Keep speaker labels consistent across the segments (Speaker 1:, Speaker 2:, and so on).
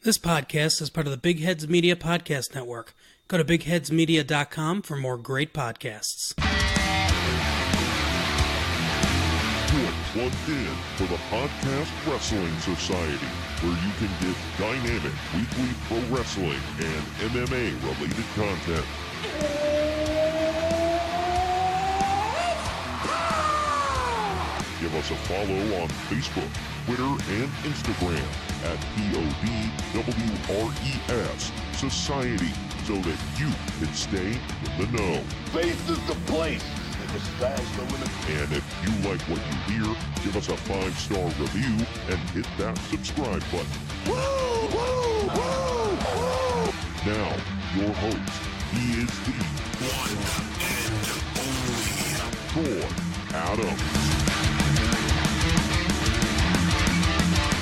Speaker 1: This podcast is part of the Big Heads Media Podcast Network. Go to bigheadsmedia.com for more great podcasts.
Speaker 2: You're plugged in for the Podcast Wrestling Society, where you can get dynamic weekly pro wrestling and MMA-related content. Give us a follow on Facebook, Twitter, and Instagram at PODWRES Society so that you can stay in the know.
Speaker 3: Faith is the place. The sky's the limit.
Speaker 2: And if you like what you hear, give us a 5-star review and hit that subscribe button.
Speaker 3: Woo! Woo! Woo! Woo!
Speaker 2: Now, your host, he is the one and only Troy Adams.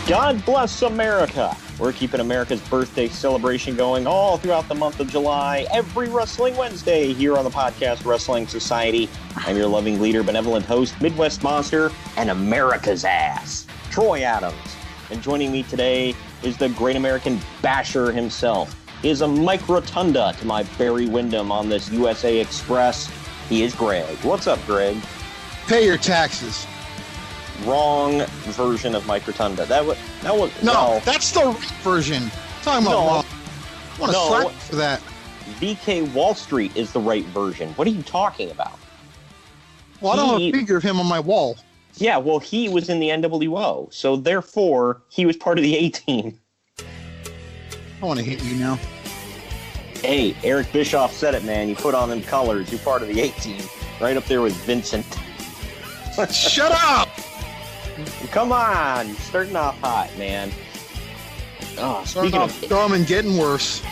Speaker 4: God bless America. We're keeping America's birthday celebration going all throughout the month of July, every Wrestling Wednesday here on the Podcast Wrestling Society. I'm your loving leader, benevolent host, Midwest Monster, and America's ass, Troy Adams. And joining me today is the Great American Basher himself. He is a Mike Rotunda to my Barry Windham on this USA Express. He is Greg. What's up, Greg?
Speaker 5: Pay your taxes.
Speaker 4: Wrong version of Mike Rotunda. That was
Speaker 5: no, that's the right version. Talking about wrong. I want to slap you for that.
Speaker 4: VK Wall Street is the right version. What are you talking about?
Speaker 5: Well, I don't have a figure of him on my wall.
Speaker 4: Yeah, well, he was in the NWO, so therefore he was part of the A-Team.
Speaker 5: I want to hit you now.
Speaker 4: Hey, Eric Bischoff said it, man. You put on them colors. You're part of the A-Team. Right up there with Vincent.
Speaker 5: Shut up!
Speaker 4: Come on, you're starting off hot, man. Oh,
Speaker 5: starting off dumb and getting worse.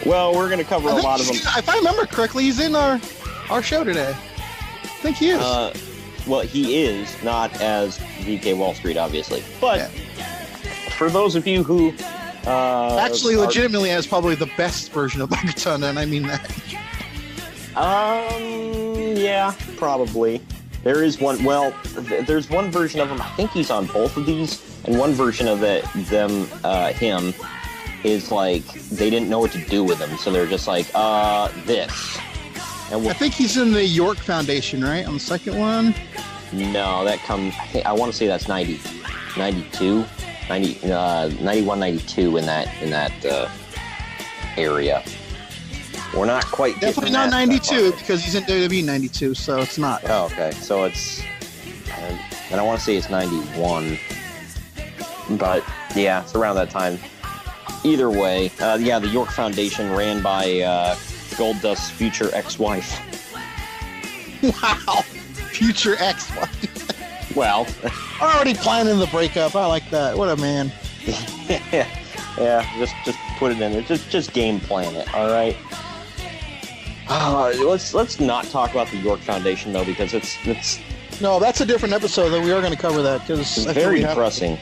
Speaker 4: Well, we're going to cover a lot of them.
Speaker 5: If I remember correctly, he's in our show today. I think he is.
Speaker 4: Well, he is, not as VK Wall Street, obviously. But for those of you who...
Speaker 5: actually, legitimately has probably the best version of Mike Rotunda, and I mean that.
Speaker 4: Yeah, probably. There is one, well, there's one version of him, I think he's on both of these, and one version of him is like, they didn't know what to do with him, so they're just like, this. And
Speaker 5: I think he's in the York Foundation, right, on the second one?
Speaker 4: No, that comes, I want to say that's 91, 92 in that area. We're not quite
Speaker 5: definitely not 92 because he's in WWE 92, so it's not.
Speaker 4: Oh, okay. So it's, and I want to say it's 91, but yeah, it's around that time. Either way, the York Foundation ran by Goldust's future ex-wife.
Speaker 5: Wow, future ex-wife.
Speaker 4: Well,
Speaker 5: already planning the breakup. I like that. What a man.
Speaker 4: yeah. Just put it in there. Just game plan it. All right. Let's not talk about the York Foundation though, because it's
Speaker 5: no, that's a different episode. Though we are going to cover that because
Speaker 4: it's very depressing.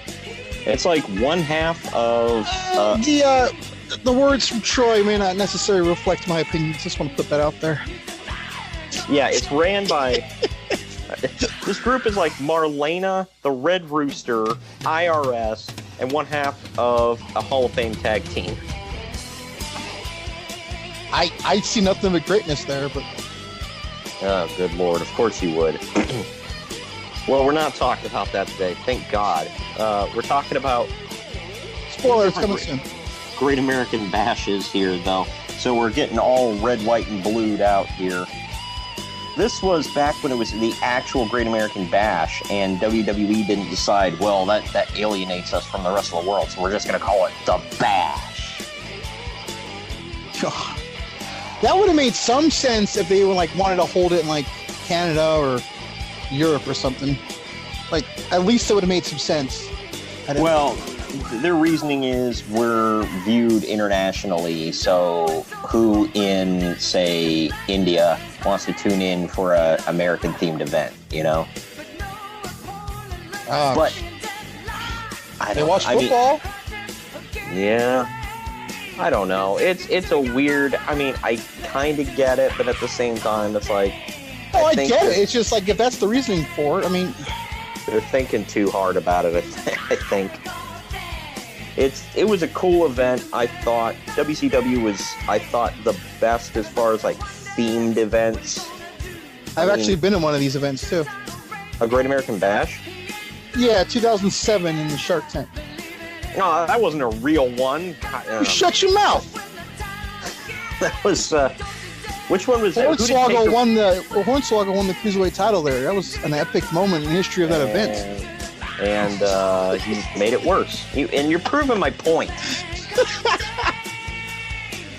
Speaker 4: It's like one half of
Speaker 5: the words from Troy may not necessarily reflect my opinion. Just want to put that out there.
Speaker 4: Yeah, it's ran by this group is like Marlena, the Red Rooster, IRS, and one half of a Hall of Fame tag team.
Speaker 5: I see nothing but greatness there, but...
Speaker 4: Oh, good Lord. Of course you would. Well, we're not talking about that today. Thank God. We're talking about...
Speaker 5: Spoilers coming soon.
Speaker 4: Great American Bashes here, though. So we're getting all red, white, and blued out here. This was back when it was the actual Great American Bash, and WWE didn't decide, well, that alienates us from the rest of the world, so we're just going to call it the Bash.
Speaker 5: God. That would have made some sense if they were wanted to hold it in Canada or Europe or something. At least it would have made some sense.
Speaker 4: Well, their reasoning is we're viewed internationally, so who in, say, India wants to tune in for a American-themed event, you know? But
Speaker 5: they watch football?
Speaker 4: Yeah. I don't know. It's a weird... I mean, I kind of get it, but at the same time, it's like...
Speaker 5: Oh, I get it. It's just if that's the reasoning for it, I mean...
Speaker 4: They're thinking too hard about it, I think. it was a cool event. I thought WCW was the best as far as like themed events.
Speaker 5: I've actually been in one of these events too.
Speaker 4: A Great American Bash?
Speaker 5: Yeah, 2007 in the Shark Tank.
Speaker 4: No, that wasn't a real one.
Speaker 5: Shut your mouth!
Speaker 4: That was which one was that?
Speaker 5: Hornswoggle won the Cruiserweight title there. That was an epic moment in the history of that event.
Speaker 4: And he made it worse. And you're proving my point.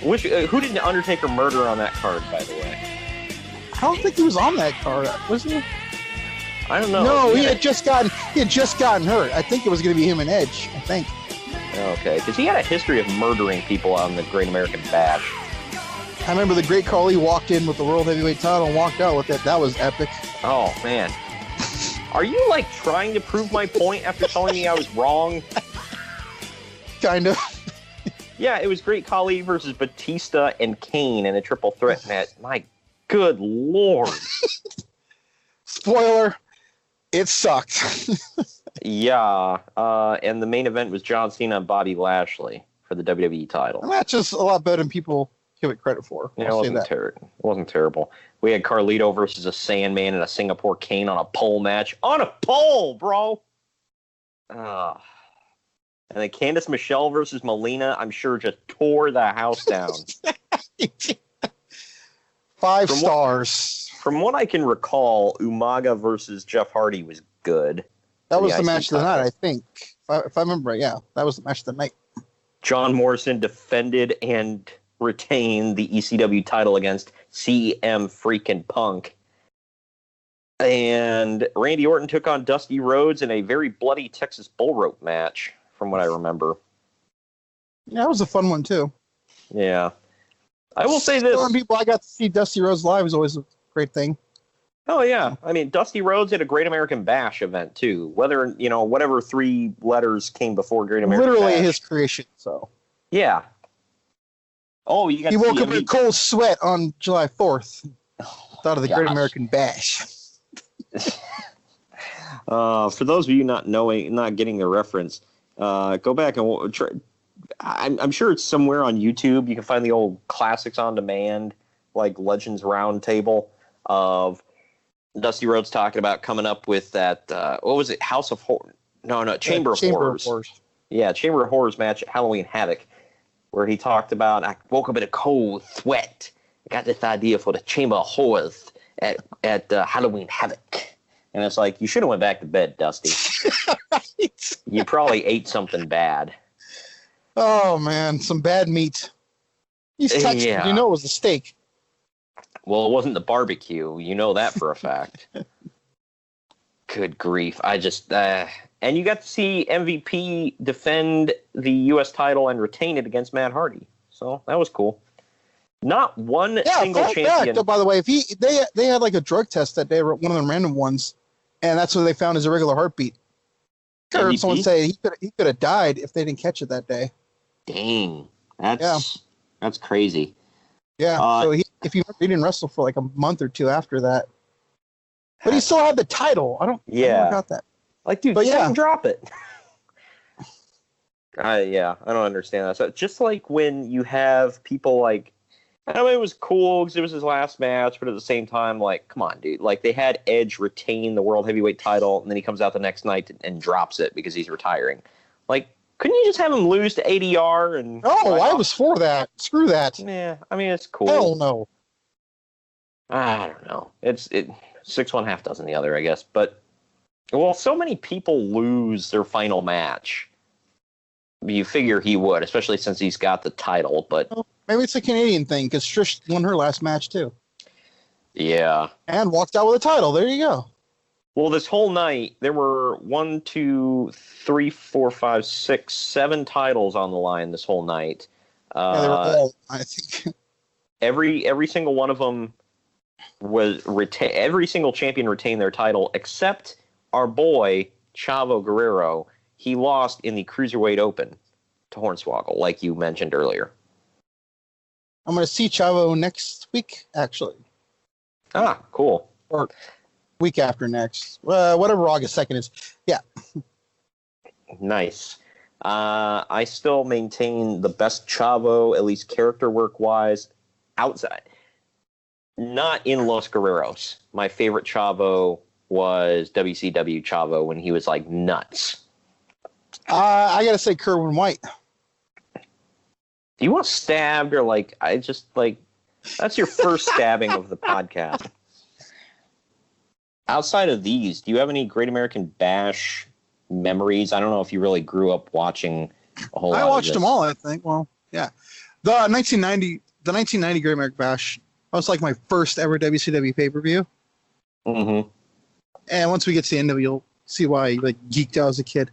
Speaker 4: Who did Undertaker murder on that card, by the way?
Speaker 5: I don't think he was on that card, was he?
Speaker 4: I don't know.
Speaker 5: No, he had just gotten hurt. I think it was going to be him and Edge. I think.
Speaker 4: Okay, because he had a history of murdering people on the Great American Bash.
Speaker 5: I remember the Great Khali walked in with the World Heavyweight title and walked out with it. That was epic.
Speaker 4: Oh man, are you like trying to prove my point after telling me I was wrong?
Speaker 5: Kind of.
Speaker 4: Yeah, it was Great Khali versus Batista and Kane in a triple threat match. My good lord.
Speaker 5: Spoiler, it sucked.
Speaker 4: Yeah, and the main event was John Cena and Bobby Lashley for the WWE title.
Speaker 5: The match is a lot better than people give it credit for.
Speaker 4: Yeah, it wasn't terrible. We had Carlito versus a Sandman and a Singapore Kane on a pole match. On a pole, bro! And then Candice Michelle versus Melina, I'm sure just tore the house down.
Speaker 5: 5 stars.
Speaker 4: From what I can recall, Umaga versus Jeff Hardy was good.
Speaker 5: That was the match of the night, I think. If I remember right, yeah. That was the match of the night.
Speaker 4: John Morrison defended and retained the ECW title against CM freaking Punk. And Randy Orton took on Dusty Rhodes in a very bloody Texas bull rope match, from what I remember.
Speaker 5: Yeah, that was a fun one, too.
Speaker 4: Yeah. I will say this.
Speaker 5: People I got to see Dusty Rhodes live is always a great thing.
Speaker 4: Oh, yeah. I mean, Dusty Rhodes had a Great American Bash event, too. Whether, whatever 3 letters came before Great American
Speaker 5: Literally
Speaker 4: Bash.
Speaker 5: his creation, so.
Speaker 4: Yeah. Oh, you got
Speaker 5: he
Speaker 4: to see
Speaker 5: woke up in a cold sweat on July 4th. Thought of the Great American Bash.
Speaker 4: For those of you not getting the reference, go back and try. I'm sure it's somewhere on YouTube. You can find the old classics on demand, like Legends Roundtable of Dusty Rhodes talking about coming up with that. What was it? House of Horror? No, Chamber of Horrors. Yeah, Chamber of Horrors match at Halloween Havoc, where he talked about, I woke up in a cold sweat. I got this idea for the Chamber of Horrors at Halloween Havoc. And it's like, you should have went back to bed, Dusty.
Speaker 5: Right.
Speaker 4: You probably ate something bad.
Speaker 5: Oh, man, some bad meat. He's Texan.
Speaker 4: Yeah.
Speaker 5: You know it was a steak.
Speaker 4: Well, it wasn't the barbecue. You know that for a fact. Good grief. I just... and you got to see MVP defend the U.S. title and retain it against Matt Hardy. So that was cool. Not one single champion.
Speaker 5: Fact, by the way, they had like a drug test that day, one of them random ones, and that's what they found his irregular heartbeat. I heard someone say he could have died if they didn't catch it that day.
Speaker 4: Dang, that's crazy.
Speaker 5: Yeah, so he didn't wrestle for like a month or 2 after that, but he still had the title. I don't got that.
Speaker 4: Like, dude, drop it. I don't understand that. So just like when you have people like, I mean, it was cool because it was his last match, but at the same time, like, come on, dude. Like, they had Edge retain the World Heavyweight title, and then he comes out the next night and drops it because he's retiring. Like, couldn't you just have him lose to ADR? And
Speaker 5: I was for that. Screw that.
Speaker 4: Yeah, I mean, it's cool.
Speaker 5: Hell no.
Speaker 4: I don't know. It's 6 1 half dozen the other, I guess. But, well, so many people lose their final match. You figure he would, especially since he's got the title, but...
Speaker 5: Well, maybe it's a Canadian thing, because Trish won her last match, too.
Speaker 4: Yeah.
Speaker 5: And walked out with a title. There you go.
Speaker 4: Well, this whole night, there were 1, 2, 3, 4, 5, 6, 7 titles on the line this whole night.
Speaker 5: They were all, I think.
Speaker 4: Every single one of them was every single champion retained their title, except our boy, Chavo Guerrero. He lost in the Cruiserweight Open to Hornswoggle, like you mentioned earlier.
Speaker 5: I'm going to see Chavo next week, actually.
Speaker 4: Ah, cool.
Speaker 5: Or week after next. Whatever August 2nd is. Yeah.
Speaker 4: Nice. I still maintain the best Chavo, at least character work wise, outside. Not in Los Guerreros. My favorite Chavo was WCW Chavo when he was like nuts.
Speaker 5: I gotta say Kerwin White.
Speaker 4: Do you want stabbed or like that's your first stabbing of the podcast? Outside of these, do you have any Great American Bash memories? I don't know if you really grew up watching a whole lot.
Speaker 5: I watched
Speaker 4: of
Speaker 5: them all, I think. Well, yeah. The 1990 Great American Bash, that was like my first ever WCW pay-per-view.
Speaker 4: Mm-hmm.
Speaker 5: And once we get to the end of it, you'll see why I like geeked out as a kid.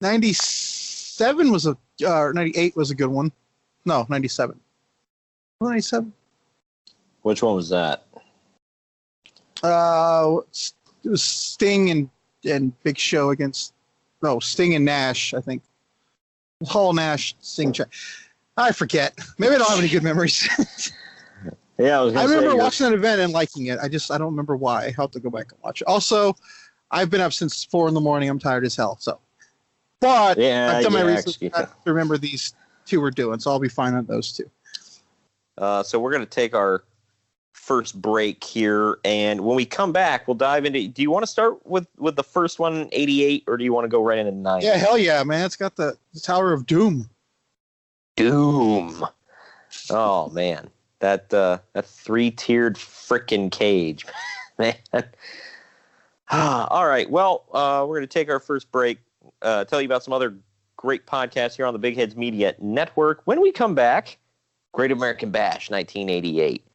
Speaker 5: 97 was 98 was a good one. No, 97. 97?
Speaker 4: Which one was that?
Speaker 5: It was Sting and Big Show against Sting and Nash, I think. Hall, Nash, Sting. I forget. Maybe I don't have any good memories.
Speaker 4: Yeah,
Speaker 5: I remember watching that event and liking it. I don't remember why. I have to go back and watch it. Also, I've been up since 4 a.m. I'm tired as hell. So, but I've done my research to remember these two were doing, so I'll be fine on those two.
Speaker 4: So we're going to take our first break here, and when we come back, we'll dive into. Do you want to start with the first one, 88, or do you want to go right into 90?
Speaker 5: Yeah, hell yeah, man! It's got the Tower of Doom.
Speaker 4: Doom. Oh man, that 3-tiered frickin' cage, man. All right, well, we're going to take our first break. Tell you about some other great podcasts here on the Big Heads Media Network. When we come back, Great American Bash, 1988.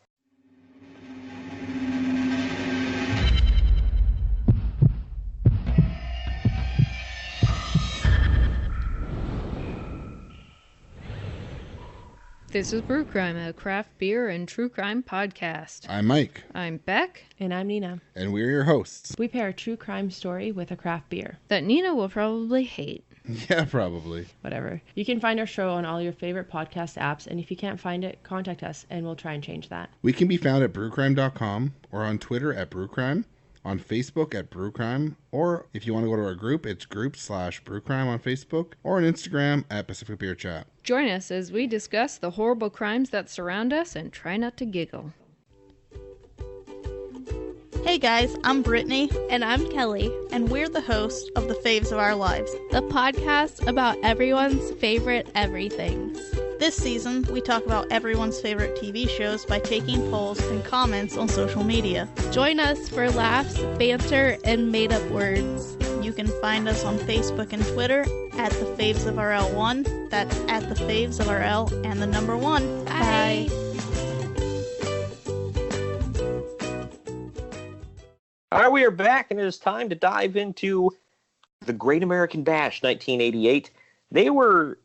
Speaker 6: This is Brew Crime, a craft beer and true crime podcast.
Speaker 7: I'm Mike.
Speaker 6: I'm Beck.
Speaker 8: And I'm Nina.
Speaker 7: And we're your hosts.
Speaker 8: We pair a true crime story with a craft beer.
Speaker 6: That Nina will probably hate.
Speaker 7: Yeah, probably.
Speaker 8: Whatever. You can find our show on all your favorite podcast apps, and if you can't find it, contact us, and we'll try and change that.
Speaker 7: We can be found at brewcrime.com or on Twitter at brewcrime, on Facebook at brewcrime, or if you want to go to our group, it's group/brewcrime on Facebook, or on Instagram at Pacific Beer Chat.
Speaker 6: Join us as we discuss the horrible crimes that surround us and try not to giggle.
Speaker 9: Hey guys, I'm Brittany.
Speaker 10: And I'm Kelly.
Speaker 9: And we're the hosts of The Faves of Our Lives,
Speaker 10: the podcast about everyone's favorite everythings.
Speaker 9: This season, we talk about everyone's favorite TV shows by taking polls and comments on social media.
Speaker 10: Join us for laughs, banter, and made-up words.
Speaker 9: You can find us on Facebook and Twitter at The Faves of RL1. That's at The Faves of RL and the number 1.
Speaker 10: Bye.
Speaker 4: All right, we are back, and it is time to dive into the Great American Bash, 1988. They were,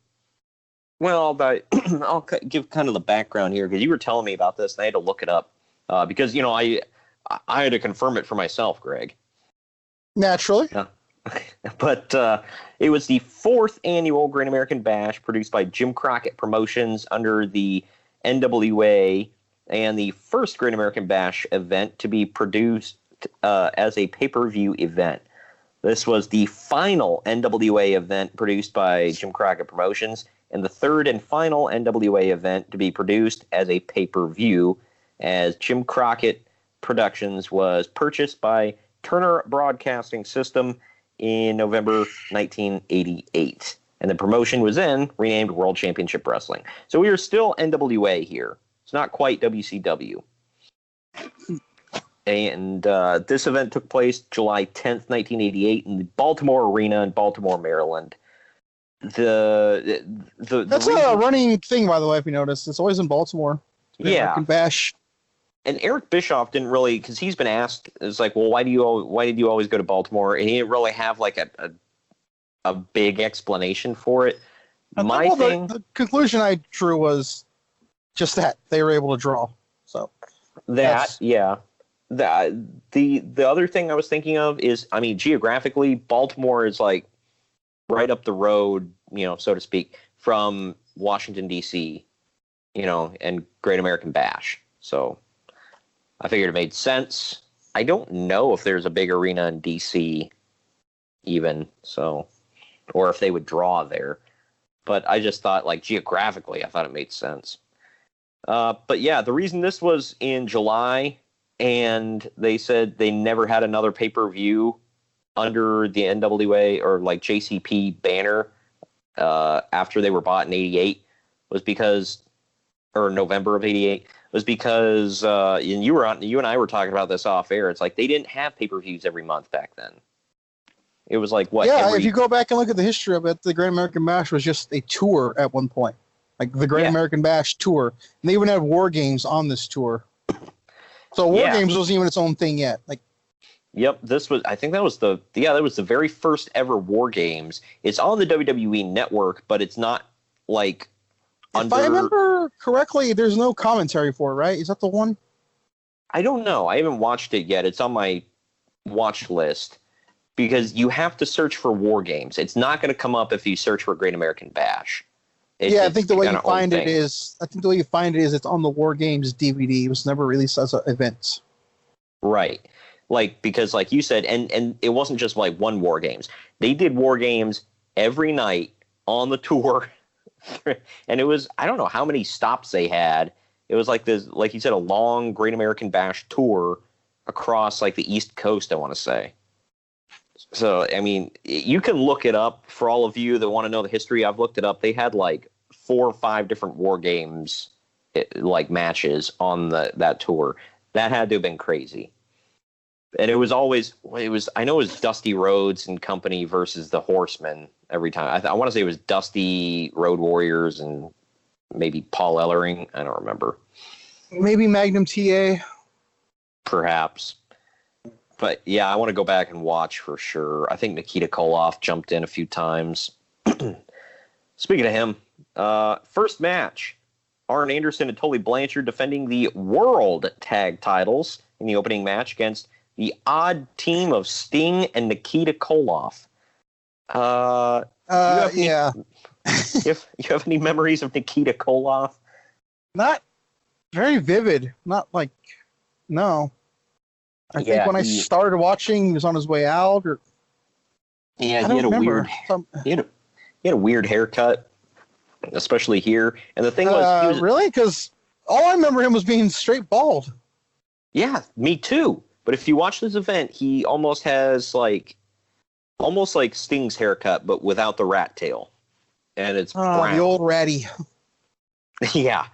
Speaker 4: well, I'll give kind of the background here, because you were telling me about this, and I had to look it up, because, you know, I had to confirm it for myself, Greg.
Speaker 5: Naturally.
Speaker 4: But it was the 4th annual Great American Bash, produced by Jim Crockett Promotions under the NWA, and the first Great American Bash event to be produced as a pay-per-view event. This was the final NWA event produced by Jim Crockett Promotions, and the 3rd and final NWA event to be produced as a pay-per-view, as Jim Crockett Productions was purchased by Turner Broadcasting System in November 1988. And the promotion was then renamed World Championship Wrestling. So we are still NWA here. It's not quite WCW. And this event took place July 10th, 1988 in the Baltimore Arena in Baltimore, Maryland. That's
Speaker 5: a running thing, by the way, if you notice. It's always in Baltimore.
Speaker 4: Yeah.
Speaker 5: American Bash.
Speaker 4: And Eric Bischoff didn't really, because he's been asked, it's like, well, why did you always go to Baltimore? And he didn't really have like a big explanation for it.
Speaker 5: The conclusion I drew was just that they were able to draw. So
Speaker 4: yeah. The other thing I was thinking of is, I mean, geographically, Baltimore is like right up the road, you know, so to speak, from Washington, D.C., you know, and Great American Bash. So I figured it made sense. I don't know if there's a big arena in D.C. even, so or if they would draw there. But I just thought, like, geographically, I thought it made sense. But yeah, the reason this was in July, and they said they never had another pay-per-view under the NWA or like JCP banner after they were bought in '88 was because, or November of '88 was because, and you and I were talking about this off air. It's like they didn't have pay-per-views every month back then. It was like what?
Speaker 5: Yeah, if you go back and look at the history of it, the Great American Bash was just a tour at one point, like the Great American Bash tour, and they even had War Games on this tour. So War Games wasn't even its own thing yet. Like,
Speaker 4: yep, I think that was the very first ever War Games. It's on the WWE Network, but it's not like
Speaker 5: If I remember correctly, there's no commentary for it, right? Is that the one?
Speaker 4: I don't know. I haven't watched it yet. It's on my watch list because you have to search for War Games. It's not going to come up if you search for Great American Bash.
Speaker 5: I think the way you find it is it's on the War Games DVD. It was never released as an event.
Speaker 4: Right. Like, because like you said, and it wasn't just like one War Games. They did War Games every night on the tour. And it was, I don't know how many stops they had. It was like this, like you said, a long Great American Bash tour across like the East Coast, I want to say. So, I mean, you can look it up for all of you that want to know the history. I've looked it up. They had like 4 or 5 different War Games like matches on that tour. That had to have been crazy. And it was I know it was Dusty Rhodes and company versus the Horsemen every time. I want to say it was Dusty Road Warriors and maybe Paul Ellering. I don't remember.
Speaker 5: Maybe Magnum TA.
Speaker 4: Perhaps. But yeah, I want to go back and watch for sure. I think Nikita Koloff jumped in a few times. Speaking of him, first match, Arn Anderson and Tully Blanchard defending the World Tag Titles in the opening match against the odd team of Sting and Nikita Koloff. You have any memories of Nikita Koloff?
Speaker 5: Not very vivid. Not like, no. I think when I started watching, he was on his way out. Or
Speaker 4: he had a weird haircut, especially here. And the thing was,
Speaker 5: really, because all I remember him was being straight bald.
Speaker 4: Yeah, me too. But if you watch this event, he almost has like Sting's haircut, but without the rat tail, and it's brown.
Speaker 5: The old ratty.
Speaker 4: Yeah,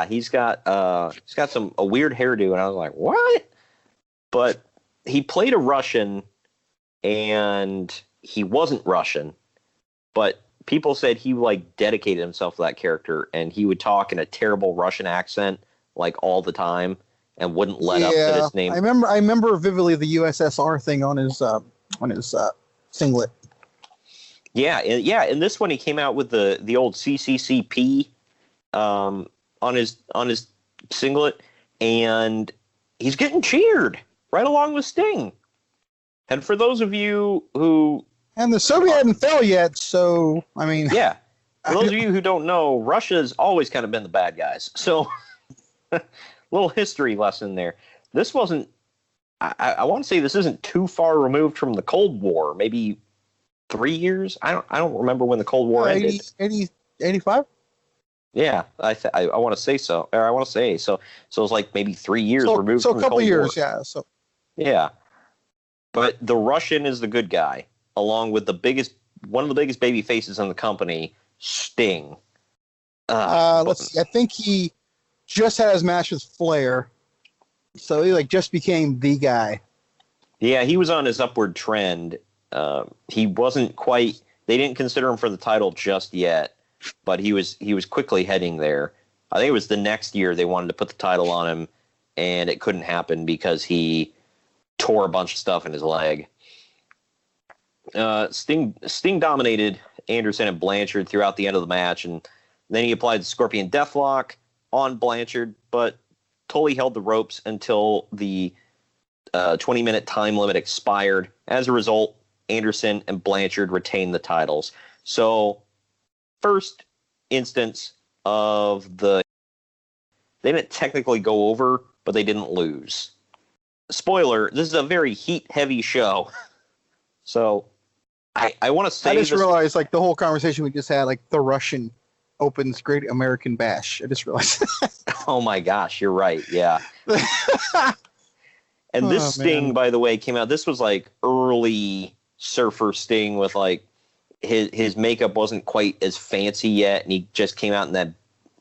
Speaker 4: he's got a weird hairdo, and I was like, what? But he played a Russian, and he wasn't Russian, but people said he like dedicated himself to that character, and he would talk in a terrible Russian accent like all the time, and wouldn't let up to his name.
Speaker 5: I remember vividly the USSR thing on his singlet.
Speaker 4: Yeah. In this one, he came out with the old CCCP on his singlet, and he's getting cheered right along with Sting. And for those of you who...
Speaker 5: And the Soviet hadn't fell yet, so, I mean...
Speaker 4: Yeah. For those of you who don't know, Russia's always kind of been the bad guys. So, little history lesson there. This wasn't... I want to say this isn't too far removed from the Cold War. Maybe 3 years? I don't remember when the Cold War ended.
Speaker 5: 85?
Speaker 4: Yeah, I want to say so. Or I want to say so. So it's like maybe 3 years removed
Speaker 5: from
Speaker 4: the Cold War.
Speaker 5: So a couple years, yeah. So.
Speaker 4: Yeah. But the Russian is the good guy, along with one of the biggest baby faces in the company, Sting.
Speaker 5: Let's see. I think he just had his match with Flair. So he just became the guy.
Speaker 4: Yeah, he was on his upward trend. He wasn't quite. They didn't consider him for the title just yet, but he was quickly heading there. I think it was the next year they wanted to put the title on him, and it couldn't happen because he tore a bunch of stuff in his leg. Sting dominated Anderson and Blanchard throughout the end of the match, and then he applied the Scorpion Deathlock on Blanchard, but Tully held the ropes until the 20-minute time limit expired. As a result, Anderson and Blanchard retained the titles. So, first instance of they didn't technically go over, but they didn't lose. Spoiler, this is a very heat-heavy show. So, I want to say
Speaker 5: I just realized, like, the whole conversation we just had, like, the Russian opens Great American Bash. I just realized.
Speaker 4: Oh my gosh, you're right. Yeah. And this Sting, by the way, came out. This was like early Surfer Sting with like his makeup wasn't quite as fancy yet, and he just came out in that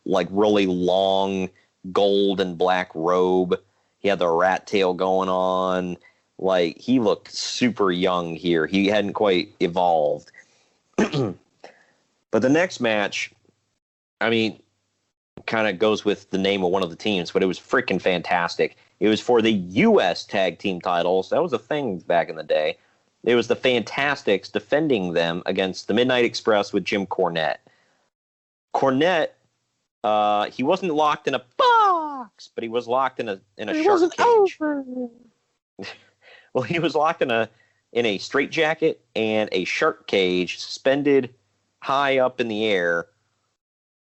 Speaker 4: like really long gold and black robe. He had the rat tail going on. Like, he looked super young here. He hadn't quite evolved. But the next match, I mean, kind of goes with the name of one of the teams, but it was freaking fantastic. It was for the U.S. tag team titles. That was a thing back in the day. It was the Fantastics defending them against the Midnight Express with Jim Cornette. Cornette, he wasn't locked in a box, but he was locked in a shark cage. Well, he was locked in a straitjacket and a shark cage, suspended high up in the air.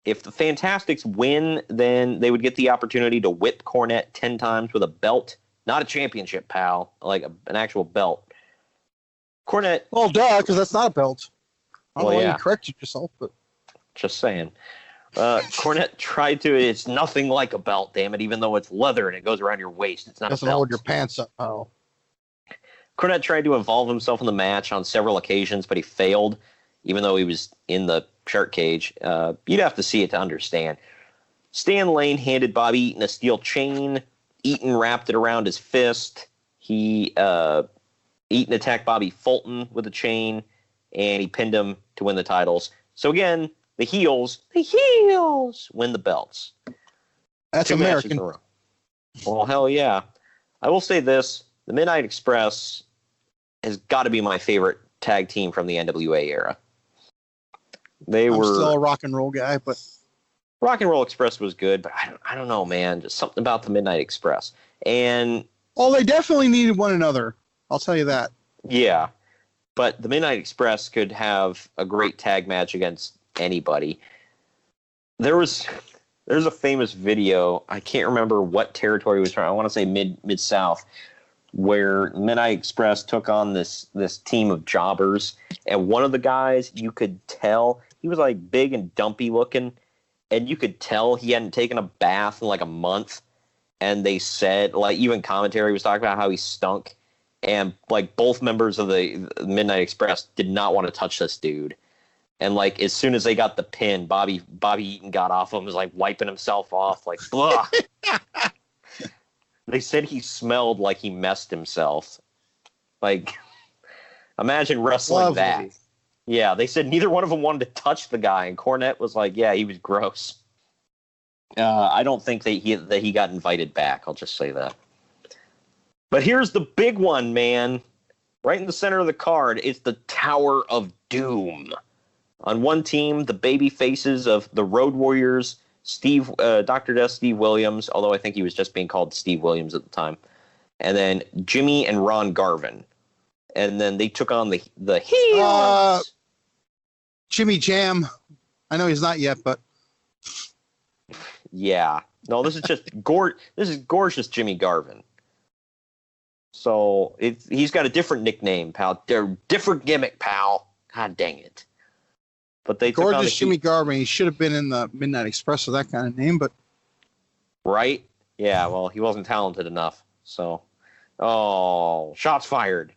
Speaker 4: If the Fantastics win, then they would get the opportunity to whip Cornette 10 times with a belt. Not a championship, pal. Like an actual belt. Cornette...
Speaker 5: Well, duh, because that's not a belt. I don't know why you corrected yourself, but...
Speaker 4: Just saying. Cornette tried to... It's nothing like a belt, damn it, even though it's leather and it goes around your waist. It's not a belt.
Speaker 5: Doesn't hold your pants up. Oh.
Speaker 4: Cornette tried to involve himself in the match on several occasions, but he failed, even though he was in the shark cage. You'd have to see it to understand. Stan Lane handed Bobby Eaton a steel chain. Eaton wrapped it around his fist. Eaton attacked Bobby Fulton with a chain, and he pinned him to win the titles. So again, the heels win the belts.
Speaker 5: That's American.
Speaker 4: Well, hell yeah. I will say this. The Midnight Express has got to be my favorite tag team from the NWA era. I'm
Speaker 5: still a rock and roll guy, but
Speaker 4: Rock and Roll Express was good, but I don't know, man. Just something about the Midnight Express. And
Speaker 5: they definitely needed one another. I'll tell you that.
Speaker 4: Yeah, but the Midnight Express could have a great tag match against anybody. There's a famous video. I can't remember what territory it was from. I want to say Mid-South, where Midnight Express took on this team of jobbers, and one of the guys, you could tell he was like big and dumpy looking, and you could tell he hadn't taken a bath in like a month. And they said, like, even commentary was talking about how he stunk, and like both members of the Midnight Express did not want to touch this dude. And like as soon as they got the pin, Bobby Eaton got off him, was like wiping himself off, like blah. They said he smelled like he messed himself. Like, imagine wrestling that. Yeah, they said neither one of them wanted to touch the guy, and Cornette was like, yeah, he was gross. I don't think that he got invited back. I'll just say that. But here's the big one, man. Right in the center of the card is the Tower of Doom. On one team, the baby faces of the Road Warriors, Dr. Death, Steve Williams, although I think he was just being called Steve Williams at the time, and then Jimmy and Ron Garvin. And then they took on the heels.
Speaker 5: Jimmy Jam. I know he's not yet, but...
Speaker 4: Yeah. No, this is just this is gorgeous Jimmy Garvin. So he's got a different nickname, pal. Different gimmick, pal. God dang it. But they
Speaker 5: gorgeous Jimmy Garvin. He should have been in the Midnight Express with that kind of name, but
Speaker 4: right? Yeah. Well, he wasn't talented enough. So, shots fired.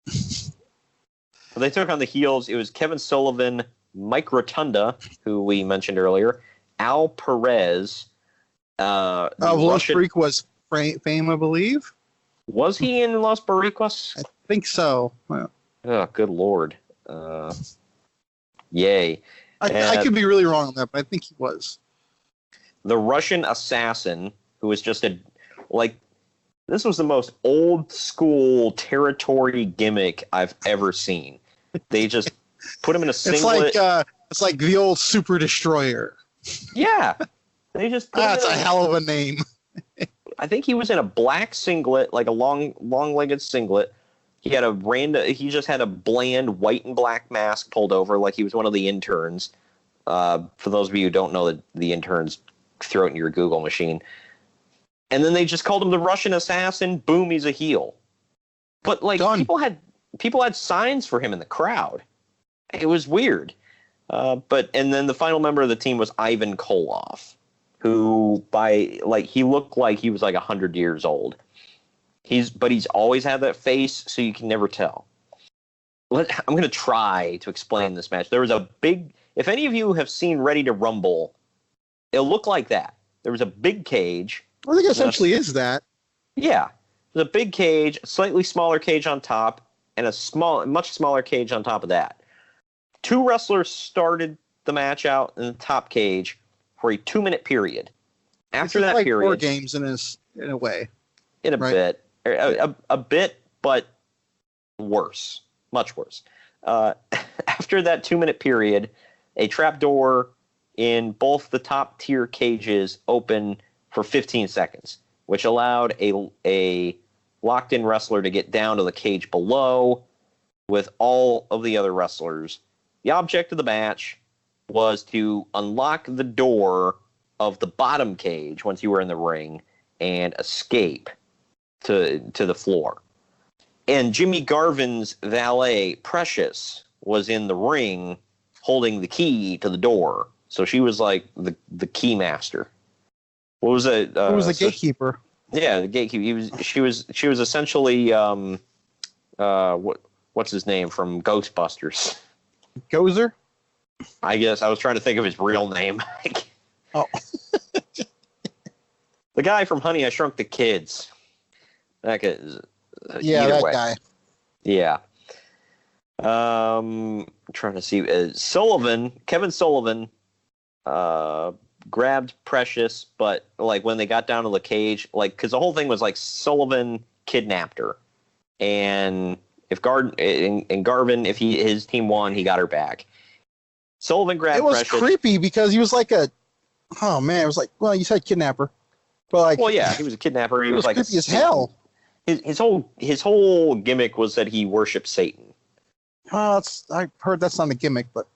Speaker 4: But they took on the heels. It was Kevin Sullivan, Mike Rotunda, who we mentioned earlier, Al Perez.
Speaker 5: Los Boricuas fame, I believe.
Speaker 4: Was he in Los Boricuas?
Speaker 5: I think so. Well,
Speaker 4: oh, good Lord. Yay.
Speaker 5: I could be really wrong on that, but I think he was.
Speaker 4: The Russian Assassin, who was just this was the most old school territory gimmick I've ever seen. They just put him in a singlet.
Speaker 5: It's like the old Super Destroyer.
Speaker 4: Yeah. They just put
Speaker 5: that's a hell of a name.
Speaker 4: I think he was in a black singlet, like a long-legged singlet. He just had a bland white and black mask pulled over like he was one of the interns. For those of you who don't know the interns, throw it in your Google machine. And then they just called him the Russian Assassin. Boom, he's a heel. But like done. People had signs for him in the crowd. It was weird. And then the final member of the team was Ivan Koloff, who he looked like he was like 100 years old. He's always had that face, so you can never tell. I'm going to try to explain this match. There was a big, if any of you have seen Ready to Rumble, it'll look like that. There was a big cage.
Speaker 5: I think essentially is that.
Speaker 4: Yeah. There's a big cage, a slightly smaller cage on top, and a much smaller cage on top of that. 2 wrestlers started the match out in the top cage for a 2-minute period. After that
Speaker 5: like
Speaker 4: period,
Speaker 5: 4 games in a way.
Speaker 4: In a bit, a bit, but worse, much worse. After that 2-minute period, a trapdoor in both the top tier cages opened for 15 seconds, which allowed a locked in wrestler to get down to the cage below with all of the other wrestlers. The object of the match was to unlock the door of the bottom cage once you were in the ring and escape to the floor. And Jimmy Garvin's valet, Precious, was in the ring holding the key to the door. So she was like the key master. What was it?
Speaker 5: Who was the gatekeeper?
Speaker 4: Yeah, the gatekeeper. She was essentially what's his name from Ghostbusters?
Speaker 5: Gozer?
Speaker 4: I guess I was trying to think of his real name.
Speaker 5: Oh.
Speaker 4: The guy from Honey, I Shrunk the Kids. That guy.
Speaker 5: Yeah, that guy.
Speaker 4: Yeah. I'm trying to see. Kevin Sullivan, grabbed Precious, but like when they got down to the cage, like because the whole thing was like Sullivan kidnapped her, and if Garvin, if his team won, he got her back. Sullivan grabbed Precious.
Speaker 5: It was creepy because he was like it was like, well, you said kidnapper, but like,
Speaker 4: well, yeah, he was a kidnapper. He was like
Speaker 5: creepy as hell.
Speaker 4: His whole gimmick was that he worshipped Satan.
Speaker 5: I heard that's not a gimmick, but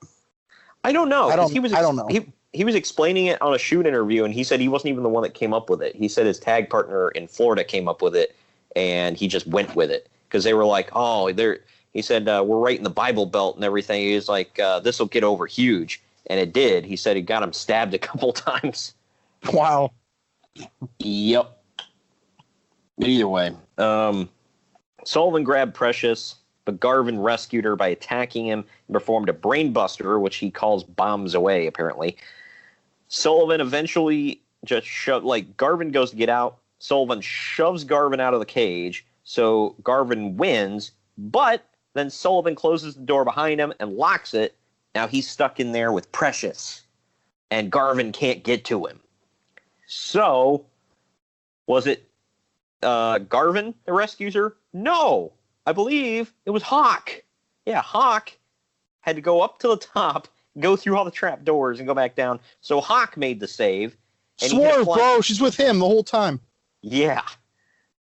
Speaker 4: I don't know.
Speaker 5: I don't know.
Speaker 4: He was explaining it on a shoot interview, and he said he wasn't even the one that came up with it. He said his tag partner in Florida came up with it, and he just went with it because they were like, "Oh, He said we're right in the Bible Belt and everything. He was like, "This will get over huge," and it did. He said he got him stabbed a couple times.
Speaker 5: Wow.
Speaker 4: Yep. But either way, Sullivan grabbed Precious, but Garvin rescued her by attacking him and performed a brainbuster, which he calls bombs away, apparently. Sullivan eventually just Garvin goes to get out. Sullivan shoves Garvin out of the cage, so Garvin wins, but then Sullivan closes the door behind him and locks it. Now he's stuck in there with Precious, and Garvin can't get to him. So, was it Garvin that rescues her? No, I believe it was Hawk. Yeah, Hawk had to go up to the top, go through all the trap doors, and go back down. So Hawk made the save.
Speaker 5: Swerve, bro. She's with him the whole time.
Speaker 4: Yeah.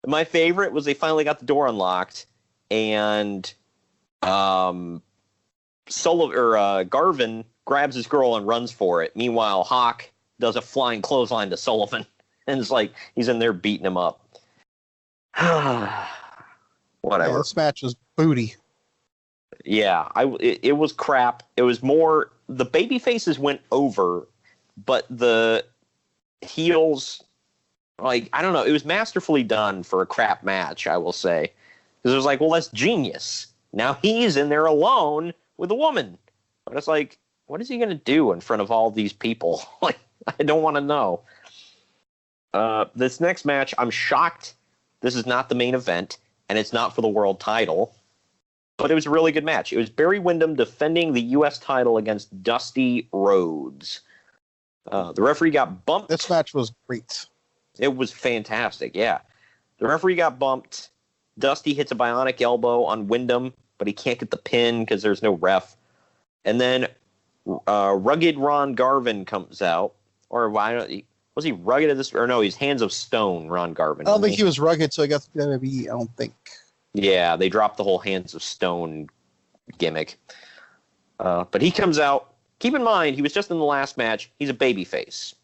Speaker 4: My favorite was they finally got the door unlocked, and Garvin grabs his girl and runs for it. Meanwhile, Hawk does a flying clothesline to Sullivan, and it's like he's in there beating him up. Whatever.
Speaker 5: Yeah, this match was booty.
Speaker 4: Yeah, it was crap. It was more the baby faces went over, but the heels, like, I don't know, it was masterfully done for a crap match, I will say. Because it was like, well, that's genius. Now he's in there alone with a woman. But it's like, what is he going to do in front of all these people? Like, I don't want to know. This next match, I'm shocked this is not the main event, and it's not for the world title. But it was a really good match. It was Barry Windham defending the U.S. title against Dusty Rhodes. The referee got bumped.
Speaker 5: This match was great.
Speaker 4: It was fantastic, yeah. The referee got bumped. Dusty hits a bionic elbow on Windham, but he can't get the pin because there's no ref. And then rugged Ron Garvin comes out. Or was he rugged at this? Or no, he's Hands of Stone, Ron Garvin.
Speaker 5: I don't think he was rugged, so he got the WWE, I don't think.
Speaker 4: Yeah, they dropped the whole Hands of Stone gimmick. But he comes out. Keep in mind, he was just in the last match. He's a babyface.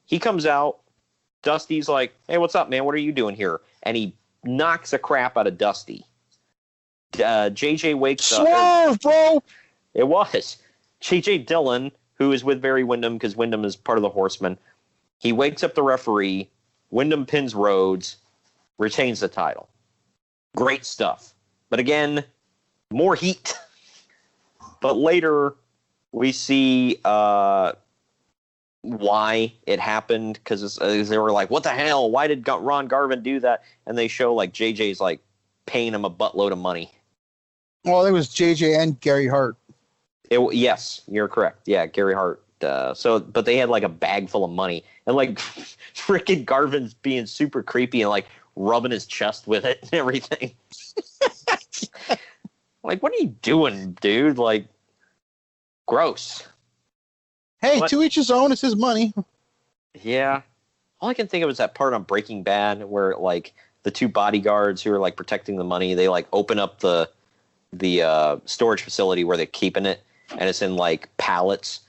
Speaker 4: He comes out. Dusty's like, hey, what's up, man? What are you doing here? And he knocks the crap out of Dusty. JJ wakes up.
Speaker 5: Swerve, bro!
Speaker 4: It was. J.J. Dillon, who is with Barry Windham because Windham is part of the Horsemen, he wakes up the referee. Windham pins Rhodes, retains the title. Great stuff. But again, more heat. But later, we see why it happened, because they were like, what the hell? Why did Ron Garvin do that? And they show like JJ's like paying him a buttload of money.
Speaker 5: Well, it was JJ and Gary Hart.
Speaker 4: Yes, you're correct. Yeah, Gary Hart. But they had like a bag full of money, and like freaking Garvin's being super creepy and like rubbing his chest with it and everything. Like, what are you doing, dude? Like, gross.
Speaker 5: Hey, to each his own. It's his money.
Speaker 4: Yeah. All I can think of is that part on Breaking Bad where like the two bodyguards who are like protecting the money, they like open up the storage facility where they're keeping it, and it's in like pallets.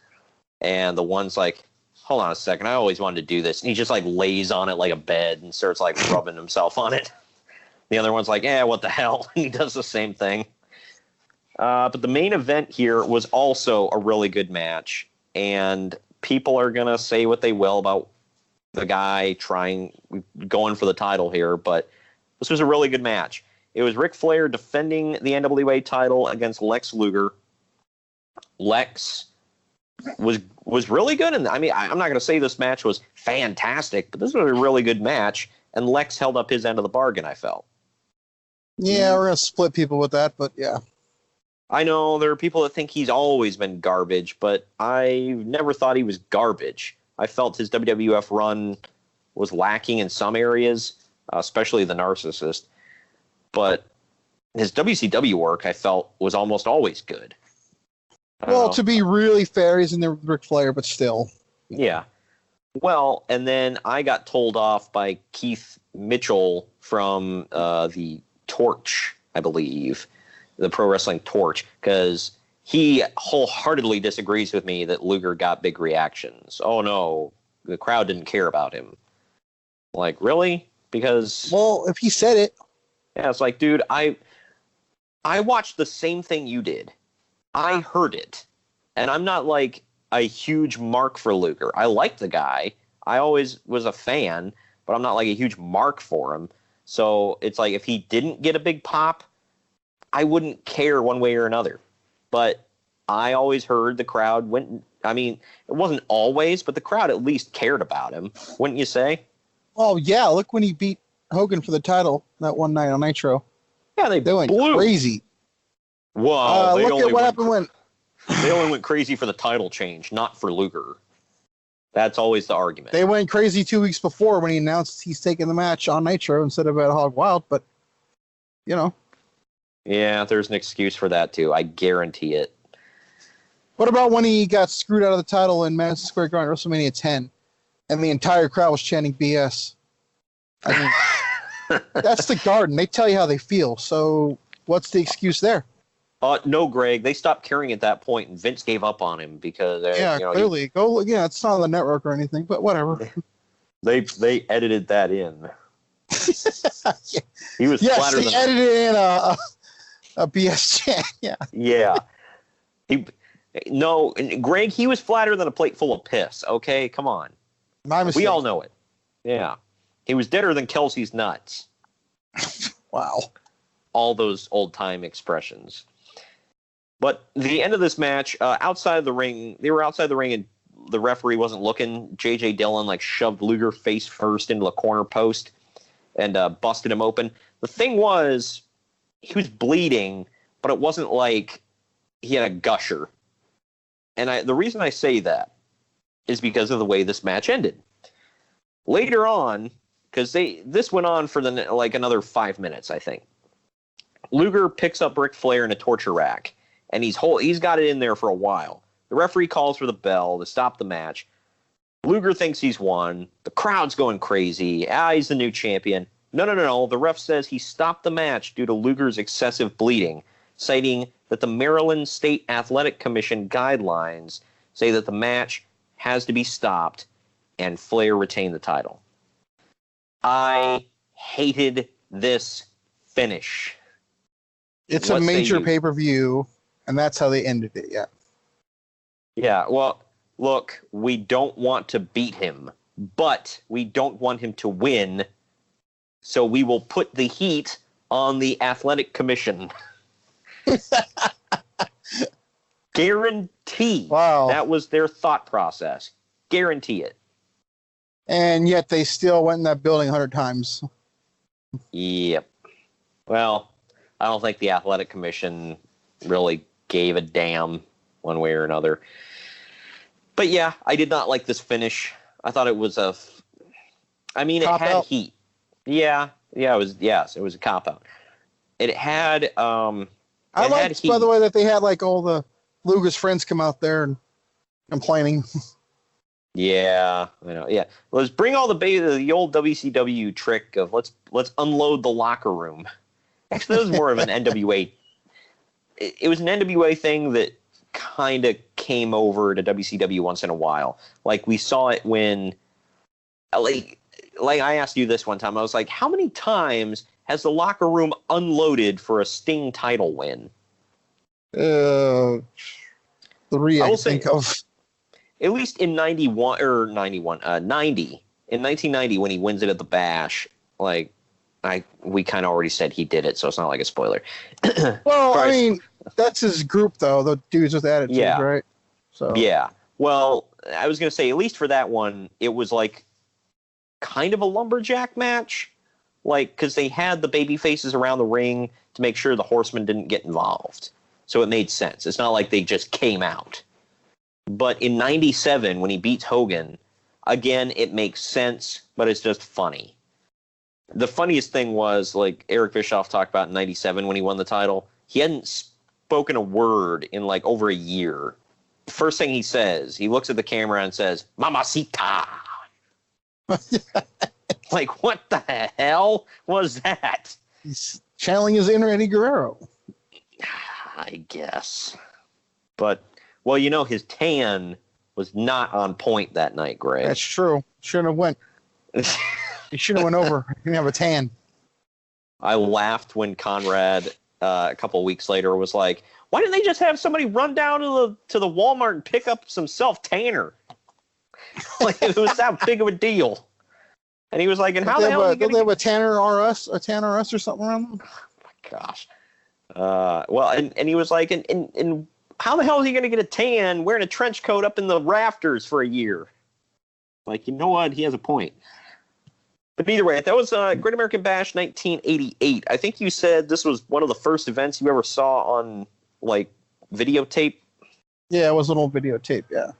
Speaker 4: And the one's like, hold on a second, I always wanted to do this. And he just like lays on it like a bed and starts like rubbing himself on it. The other one's like, what the hell? And he does the same thing. But the main event here was also a really good match. And people are going to say what they will about the guy going for the title here. But this was a really good match. It was Ric Flair defending the NWA title against Lex Luger. Lex was really good. And I mean, I'm not going to say this match was fantastic, but this was a really good match. And Lex held up his end of the bargain, I felt.
Speaker 5: Yeah, we're going to split people with that, but yeah.
Speaker 4: I know there are people that think he's always been garbage, but I never thought he was garbage. I felt his WWF run was lacking in some areas, especially the Narcissist. But his WCW work, I felt, was almost always good.
Speaker 5: Well, to be really fair, he's in the Ric Flair, but still.
Speaker 4: Yeah. Well, and then I got told off by Keith Mitchell from the Torch, I believe, the Pro Wrestling Torch, because he wholeheartedly disagrees with me that Luger got big reactions. Oh, no, the crowd didn't care about him. Like, really? Because...
Speaker 5: Well, if he said it...
Speaker 4: Yeah, it's like, dude, I watched the same thing you did. I heard it. And I'm not like a huge mark for Luger. I like the guy. I always was a fan, but I'm not like a huge mark for him. So it's like if he didn't get a big pop, I wouldn't care one way or another. But I always heard the crowd went. I mean, it wasn't always, but the crowd at least cared about him, wouldn't you say?
Speaker 5: Oh, yeah. Look when he beat Hogan for the title that one night on Nitro.
Speaker 4: Yeah, they
Speaker 5: went
Speaker 4: blew.
Speaker 5: Crazy.
Speaker 4: Whoa!
Speaker 5: Look at what happened when
Speaker 4: they only went crazy for the title change, not for Luger. That's always the argument.
Speaker 5: They went crazy 2 weeks before when he announced he's taking the match on Nitro instead of at Hog Wild, but you know.
Speaker 4: Yeah, there's an excuse for that too. I guarantee it.
Speaker 5: What about when he got screwed out of the title in Madison Square Garden at WrestleMania 10, and the entire crowd was chanting BS? I mean, that's the Garden. They tell you how they feel. So what's the excuse there?
Speaker 4: No, Greg. They stopped caring at that point, and Vince gave up on him because
Speaker 5: clearly. It's not on the network or anything, but whatever.
Speaker 4: They edited that in. He was flatter than
Speaker 5: edited in a BS chant. Yeah.
Speaker 4: Yeah. Greg. He was flatter than a plate full of piss. Okay, come on.
Speaker 5: My mistake.
Speaker 4: We all know it. Yeah. He was deader than Kelsey's nuts.
Speaker 5: Wow.
Speaker 4: All those old-time expressions. But the end of this match, outside of the ring, they were outside the ring and the referee wasn't looking. J.J. Dillon shoved Luger face first into the corner post and busted him open. The thing was, he was bleeding, but it wasn't like he had a gusher. And the reason I say that is because of the way this match ended. Later on, because this went on for another 5 minutes, I think. Luger picks up Ric Flair in a torture rack, and he's got it in there for a while. The referee calls for the bell to stop the match. Luger thinks he's won. The crowd's going crazy. He's the new champion. No. The ref says he stopped the match due to Luger's excessive bleeding, citing that the Maryland State Athletic Commission guidelines say that the match has to be stopped and Flair retained the title. I hated this finish.
Speaker 5: It's a major pay-per-view, And that's how they ended it, yeah.
Speaker 4: Yeah, well, look, we don't want to beat him, but we don't want him to win, so we will put the heat on the Athletic Commission. Guarantee.
Speaker 5: Wow.
Speaker 4: That was their thought process. Guarantee it.
Speaker 5: And yet they still went in that building 100 times.
Speaker 4: Yep. Well, I don't think the Athletic Commission really gave a damn one way or another. But yeah, I did not like this finish. I thought it was it had heat. Yeah, it was a cop-out. It had, I
Speaker 5: liked, by the way, that they had like all the Luger's friends come out there and complaining.
Speaker 4: Yeah, I know. Yeah, let's bring all the old WCW trick of let's unload the locker room. Actually, that was more of an NWA. It was an NWA thing that kind of came over to WCW once in a while. Like we saw it when, like I asked you this one time. I was like, how many times has the locker room unloaded for a Sting title win?
Speaker 5: 3, I think of.
Speaker 4: At least in 90, in 1990, when he wins it at the Bash, like, we kind of already said he did it, so it's not like a spoiler.
Speaker 5: Well, I mean, that's his group, though, the dudes with attitude, right? So
Speaker 4: yeah. Well, I was going to say, at least for that one, it was like kind of a lumberjack match, like, because they had the baby faces around the ring to make sure the Horsemen didn't get involved. So it made sense. It's not like they just came out. But in 97, when he beats Hogan, again, it makes sense, but it's just funny. The funniest thing was, like Eric Bischoff talked about in 97 when he won the title, he hadn't spoken a word in like over a year. First thing he says, he looks at the camera and says, "Mamacita." Like, what the hell was that?
Speaker 5: He's channeling his inner Eddie Guerrero.
Speaker 4: I guess. But... well, you know, his tan was not on point that night, Greg.
Speaker 5: That's true. Shouldn't have went. He should have went over. He didn't have a tan.
Speaker 4: I laughed when Conrad, a couple of weeks later, was like, why didn't they just have somebody run down to the Walmart and pick up some self-tanner? Like, it was that big of a deal. And he was like, and how the hell are you going to...
Speaker 5: they have a Tanner RS or something around them?
Speaker 4: Oh, my gosh. Well, and he was like, and how the hell is he going to get a tan wearing a trench coat up in the rafters for a year? Like, you know what? He has a point. But either way, that was Great American Bash 1988. I think you said this was one of the first events you ever saw on, like, videotape?
Speaker 5: Yeah, it was an old videotape, yeah.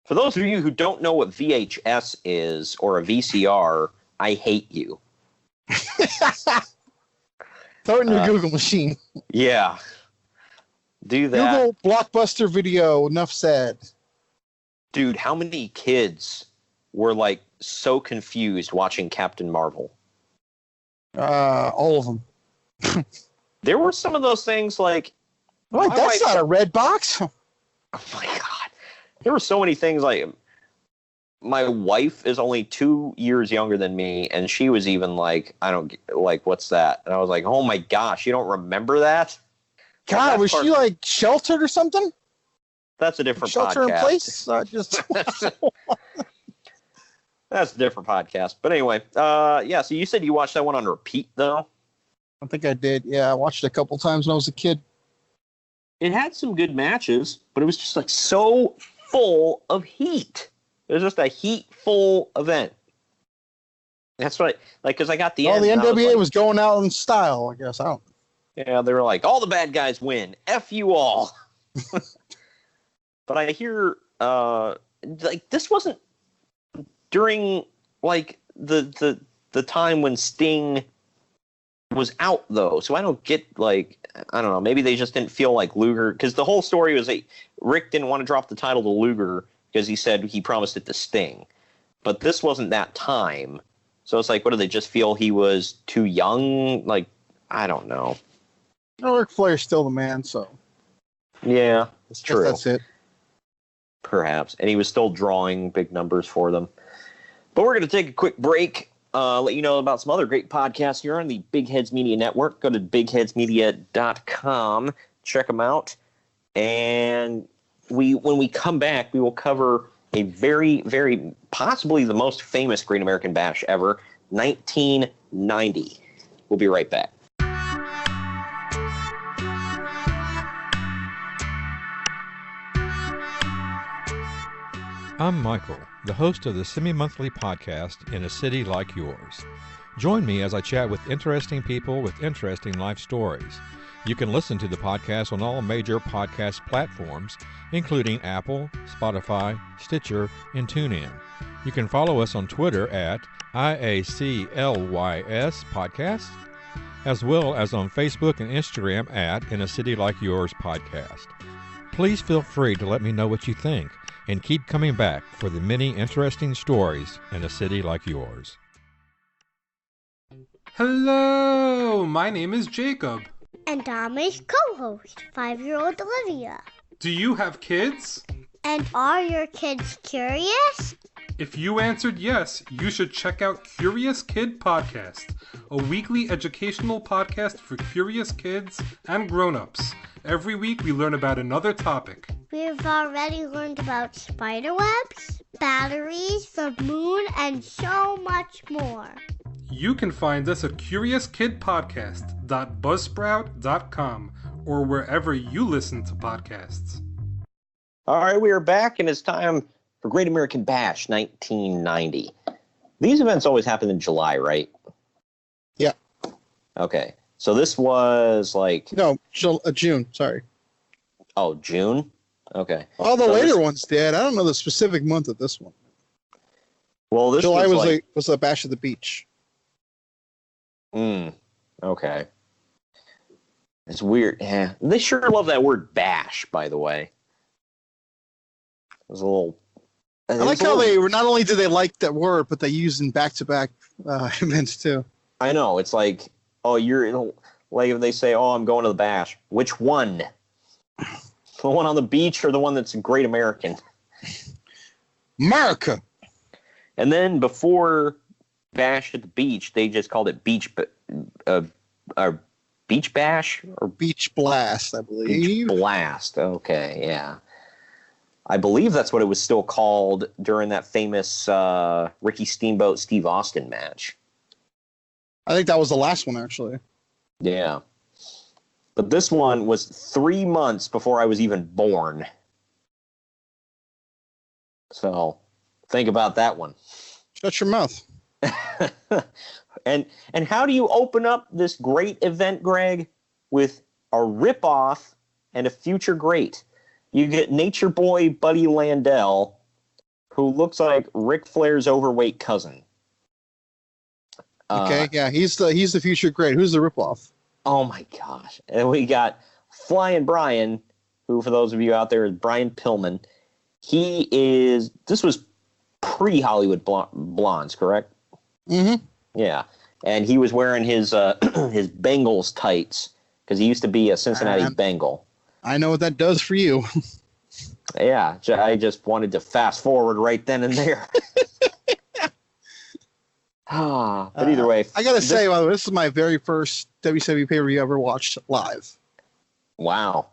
Speaker 4: For those of you who don't know what VHS is, or a VCR, I hate you.
Speaker 5: Throw it in your Google machine.
Speaker 4: Yeah. Do that.
Speaker 5: Google Blockbuster Video, enough said.
Speaker 4: Dude, how many kids were, like, so confused watching Captain Marvel?
Speaker 5: All of them.
Speaker 4: There were some of those things, like...
Speaker 5: Like, that's not a red box.
Speaker 4: Oh, my God. There were so many things, like... My wife is only 2 years younger than me, and she was even like, what's that? And I was like, oh, my gosh, you don't remember that?
Speaker 5: God, was she like sheltered or something?
Speaker 4: That's a different
Speaker 5: shelter
Speaker 4: podcast.
Speaker 5: In place?
Speaker 4: That's a different podcast. But anyway, yeah, so you said you watched that one on repeat, though?
Speaker 5: I think I did. Yeah, I watched it a couple times when I was a kid.
Speaker 4: It had some good matches, but it was just like so full of heat. It was just a heat-full event. That's right. Like, because I got the end.
Speaker 5: The NWA was going out in style, I guess. I don't.
Speaker 4: Yeah, they were like, all the bad guys win. F you all. But I hear, like, this wasn't during, like, the time when Sting was out, though. So I don't get, like, I don't know. Maybe they just didn't feel like Luger. Because the whole story was that Rick didn't want to drop the title to Luger because he said he promised it to Sting. But this wasn't that time. So it's like, what, do they just feel he was too young? Like, I don't know.
Speaker 5: No, Ric Flair's still the man, so.
Speaker 4: Yeah, that's true.
Speaker 5: That's it.
Speaker 4: Perhaps. And he was still drawing big numbers for them. But we're going to take a quick break. Let you know about some other great podcasts here on the Big Heads Media Network. Go to bigheadsmedia.com. Check them out. And when we come back, we will cover a very, very possibly the most famous Great American Bash ever, 1990. We'll be right back.
Speaker 11: I'm Michael, the host of the semi-monthly podcast In a City Like Yours. Join me as I chat with interesting people with interesting life stories. You can listen to the podcast on all major podcast platforms, including Apple, Spotify, Stitcher, and TuneIn. You can follow us on Twitter at IACLYS Podcast, as well as on Facebook and Instagram at In a City Like Yours Podcast. Please feel free to let me know what you think, and keep coming back for the many interesting stories in a city like yours.
Speaker 12: Hello, my name is Jacob.
Speaker 13: And I'm his co-host, 5-year-old Olivia.
Speaker 12: Do you have kids?
Speaker 13: And are your kids curious?
Speaker 12: If you answered yes, you should check out Curious Kid Podcast, a weekly educational podcast for curious kids and grown-ups. Every week we learn about another topic.
Speaker 13: We've already learned about spiderwebs, batteries, the moon, and so much more.
Speaker 12: You can find us at CuriousKidPodcast.buzzsprout.com or wherever you listen to podcasts.
Speaker 4: All right, we are back, and it's time for Great American Bash 1990. These events always happen in July, right?
Speaker 5: Yeah.
Speaker 4: Okay. So this was like...
Speaker 5: No, June, sorry.
Speaker 4: Oh, June? Okay.
Speaker 5: All the later ones did. I don't know the specific month of this one.
Speaker 4: Well, this
Speaker 5: July
Speaker 4: was
Speaker 5: the Bash of the Beach.
Speaker 4: Okay. It's weird. Yeah. They sure love that word bash, by the way. It was a little...
Speaker 5: I like how they were, not only do they like that word, but they use in back-to-back events, too.
Speaker 4: I know. It's like, oh, you're... Like if they say, oh, I'm going to the bash. Which one? The one on the beach or the one that's Great American?
Speaker 5: America!
Speaker 4: And then before Bash at the Beach, they just called it Beach Bash? Or
Speaker 5: Beach Blast, I believe.
Speaker 4: Beach Blast, okay, yeah. I believe that's what it was still called during that famous Ricky Steamboat, Steve Austin match.
Speaker 5: I think that was the last one, actually.
Speaker 4: Yeah. But this one was 3 months before I was even born. So, think about that one.
Speaker 5: Shut your mouth.
Speaker 4: And how do you open up this great event, Greg, with a ripoff and a future great? You get Nature Boy Buddy Landel, who looks like Ric Flair's overweight cousin.
Speaker 5: Okay, yeah, he's the future great. Who's the ripoff?
Speaker 4: Oh my gosh! And we got Flying Brian, who for those of you out there is Brian Pillman. This was pre-Hollywood Blondes, correct?
Speaker 5: Mm-hmm.
Speaker 4: Yeah, and he was wearing his his Bengals tights because he used to be a Cincinnati Bengal.
Speaker 5: I know what that does for you.
Speaker 4: Yeah, I just wanted to fast forward right then and there. But either way,
Speaker 5: I gotta say, by the way, this is my very first WCW pay-per-view I ever watched live.
Speaker 4: Wow.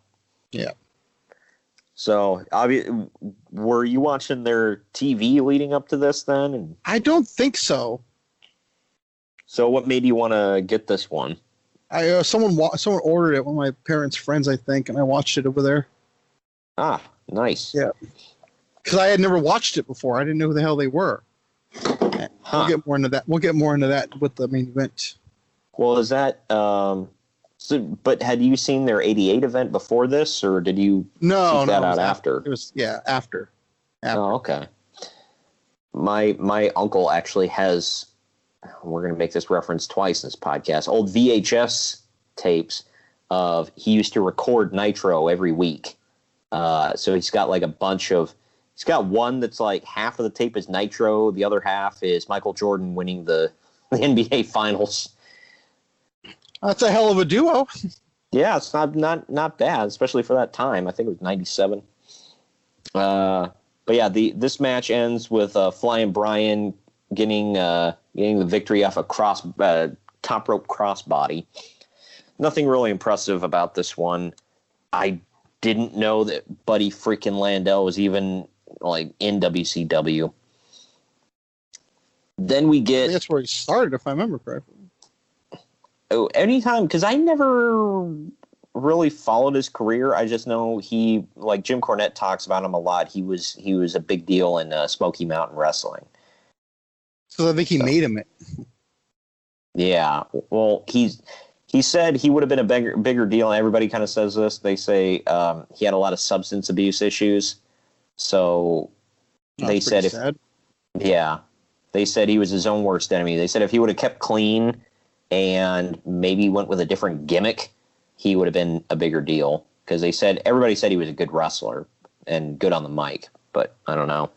Speaker 5: Yeah.
Speaker 4: So, were you watching their TV leading up to this then? And
Speaker 5: I don't think so.
Speaker 4: So, what made you want to get this one?
Speaker 5: Someone ordered it. One of my parents' friends, I think, and I watched it over there.
Speaker 4: Ah, nice.
Speaker 5: Yeah. Because I had never watched it before. I didn't know who the hell they were. We'll get more into that. We'll get more into that with the main event.
Speaker 4: Well, is that but had you seen their '88 event before this, or did you seek that out after?
Speaker 5: It was after.
Speaker 4: Oh, okay. My uncle actually has. We're going to make this reference twice in this podcast. Old VHS tapes of he used to record Nitro every week. So he's got like a bunch of. He's got one that's like half of the tape is Nitro, the other half is Michael Jordan winning the NBA Finals.
Speaker 5: That's a hell of a duo.
Speaker 4: Yeah, it's not bad, especially for that time. I think it was 97. But yeah, this match ends with Flying Brian getting the victory off a top rope crossbody. Nothing really impressive about this one. I didn't know that Buddy freaking Landel was even like in WCW. Then we get...
Speaker 5: That's where he started, if I remember correctly.
Speaker 4: Oh, anytime, because I never really followed his career. I just know he, like Jim Cornette talks about him a lot. He was a big deal in Smoky Mountain Wrestling.
Speaker 5: So I think he made him it.
Speaker 4: Yeah, well, he said he would have been a bigger deal, and everybody kind of says this. They say he had a lot of substance abuse issues. So they said
Speaker 5: sad.
Speaker 4: They said he was his own worst enemy. They said if he would have kept clean and maybe went with a different gimmick, he would have been a bigger deal. Because everybody said he was a good wrestler and good on the mic, but I don't know.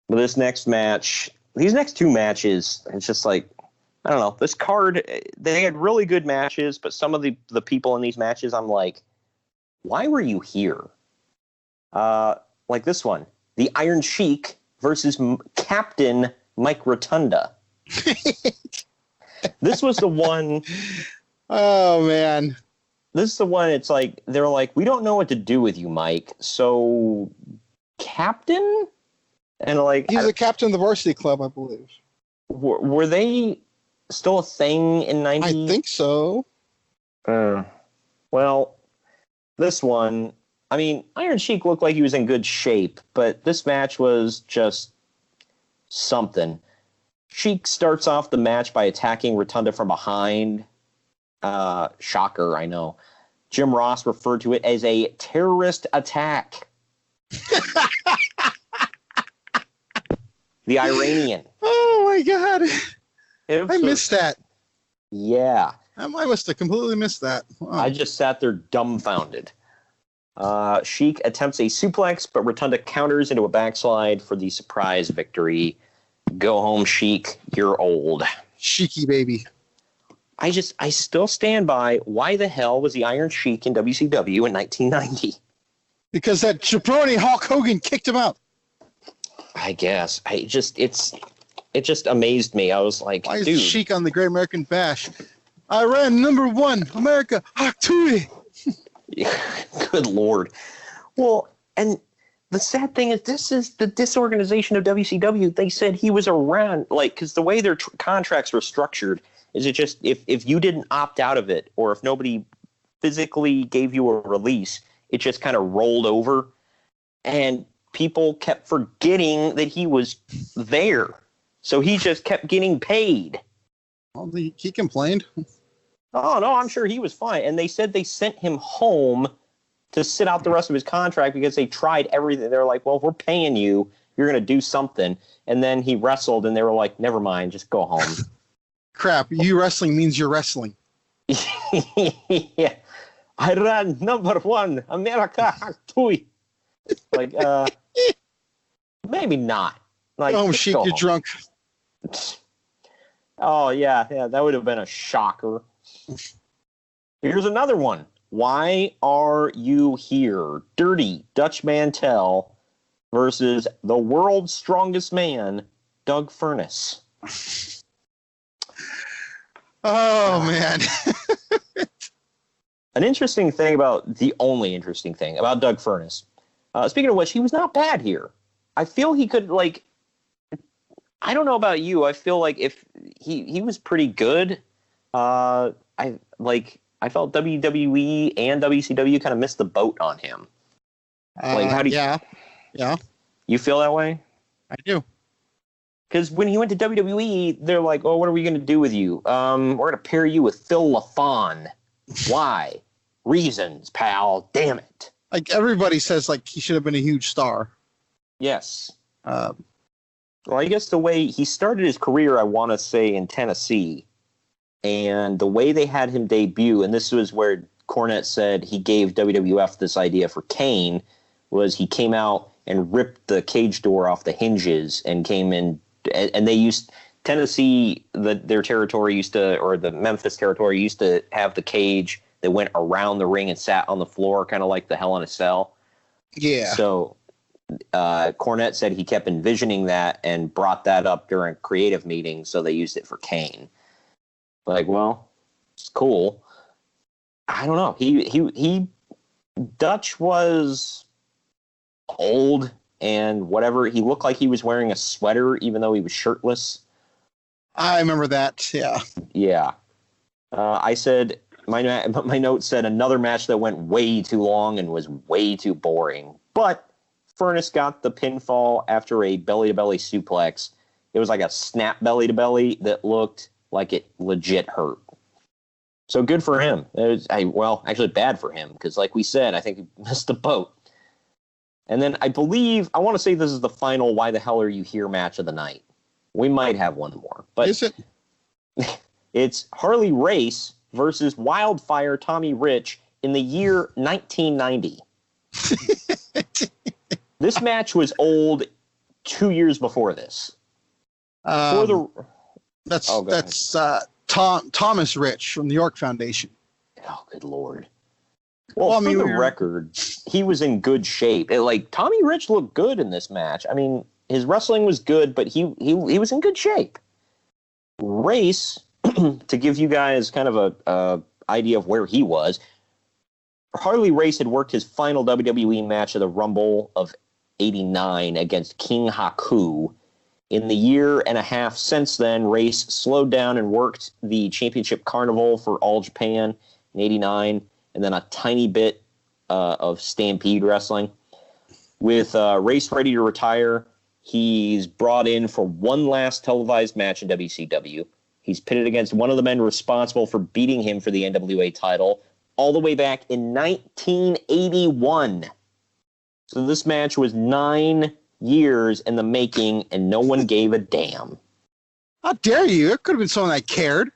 Speaker 4: But these next two matches, it's just like, I don't know. This card, they had really good matches, but some of the people in these matches, I'm like, why were you here? Like this one, the Iron Sheik versus Captain Mike Rotunda. This was the one.
Speaker 5: Oh, man.
Speaker 4: This is the one. It's like, they're like, we don't know what to do with you, Mike. So, Captain? And like,
Speaker 5: he's the captain of the varsity club, I believe.
Speaker 4: Were they still a thing in 90?
Speaker 5: I think so.
Speaker 4: Well, this one, I mean, Iron Sheik looked like he was in good shape, but this match was just something. Sheik starts off the match by attacking Rotunda from behind. Shocker, I know. Jim Ross referred to it as a terrorist attack. The Iranian.
Speaker 5: Oh, my God. I missed that.
Speaker 4: Yeah.
Speaker 5: I must have completely missed that. Wow.
Speaker 4: I just sat there dumbfounded. Sheik attempts a suplex, but Rotunda counters into a backslide for the surprise victory. Go home, Sheik. You're old.
Speaker 5: Sheiky baby.
Speaker 4: I still stand by, why the hell was the Iron Sheik in WCW in 1990?
Speaker 5: Because that jabroni Hulk Hogan kicked him out.
Speaker 4: I guess. It just amazed me. I was like,
Speaker 5: why
Speaker 4: dude.
Speaker 5: Is Sheik on the Great American Bash? I ran #1, America, Haktui.
Speaker 4: Good Lord. Well, and the sad thing is, this is the disorganization of WCW. They said he was around, like, because the way their contracts were structured is it just, if you didn't opt out of it, or if nobody physically gave you a release, it just kind of rolled over. And people kept forgetting that he was there. So he just kept getting paid.
Speaker 5: Well, he complained.
Speaker 4: Oh, no, I'm sure he was fine. And they said they sent him home to sit out the rest of his contract because they tried everything. They were like, well, if we're paying you, you're going to do something. And then he wrestled, and they were like, never mind, just go home.
Speaker 5: Crap, you wrestling means you're wrestling.
Speaker 4: Yeah. I ran #1, America, Haktui. Like, maybe not. Like,
Speaker 5: oh, Sheik, you're drunk.
Speaker 4: Oh, yeah, that would have been a shocker. Here's another one. Why are you here? Dirty Dutch Mantel versus the world's strongest man, Doug Furnas.
Speaker 5: Oh, man.
Speaker 4: The only interesting thing about Doug Furnas, speaking of which, he was not bad here. I feel he could, like, I don't know about you. I feel like if he was pretty good. I felt WWE and WCW kind of missed the boat on him. Like, how do you?
Speaker 5: Yeah.
Speaker 4: You feel that way?
Speaker 5: I do.
Speaker 4: Because when he went to WWE, they're like, "Oh, what are we going to do with you? We're going to pair you with Phil LaFon. Why? Reasons, pal. Damn it."
Speaker 5: Like, everybody says, like, he should have been a huge star.
Speaker 4: Yes. Well, I guess the way he started his career, I want to say, in Tennessee. And the way they had him debut, and this was where Cornette said he gave WWF this idea for Kane, was he came out and ripped the cage door off the hinges and came in, and they used Tennessee, their territory used to, or the Memphis territory used to have the cage that went around the ring and sat on the floor, kind of like the Hell in a Cell.
Speaker 5: Yeah.
Speaker 4: So Cornette said he kept envisioning that and brought that up during creative meetings, so they used it for Kane. Like, well, it's cool. I don't know. He Dutch was old and whatever. He looked like he was wearing a sweater even though he was shirtless.
Speaker 5: I remember that, yeah.
Speaker 4: Yeah. I said, my note said another match that went way too long and was way too boring. But Furnas got the pinfall after a belly-to-belly suplex. It was like a snap belly-to-belly that looked like it legit hurt. So good for him. Actually bad for him, because like we said, I think he missed the boat. And then I want to say this is the final Why the Hell Are You Here match of the night. We might have one more. But
Speaker 5: is it?
Speaker 4: It's Harley Race versus Wildfire Tommy Rich in the year 1990. This match was old 2 years before this.
Speaker 5: That's Thomas Rich from the York Foundation.
Speaker 4: Oh, good Lord. Well, for the record, he was in good shape. Tommy Rich looked good in this match. I mean, his wrestling was good, but he was in good shape. Race, to give you guys kind of a idea of where he was, Harley Race had worked his final WWE match of the Rumble of '89 against King Haku. In the year and a half since then, Race slowed down and worked the Championship Carnival for All Japan in '89, and then a tiny bit of Stampede Wrestling. With Race ready to retire, he's brought in for one last televised match in WCW. He's pitted against one of the men responsible for beating him for the NWA title all the way back in 1981. So this match was 9 years in the making, and no one gave a damn.
Speaker 5: How dare you? It could have been someone that cared.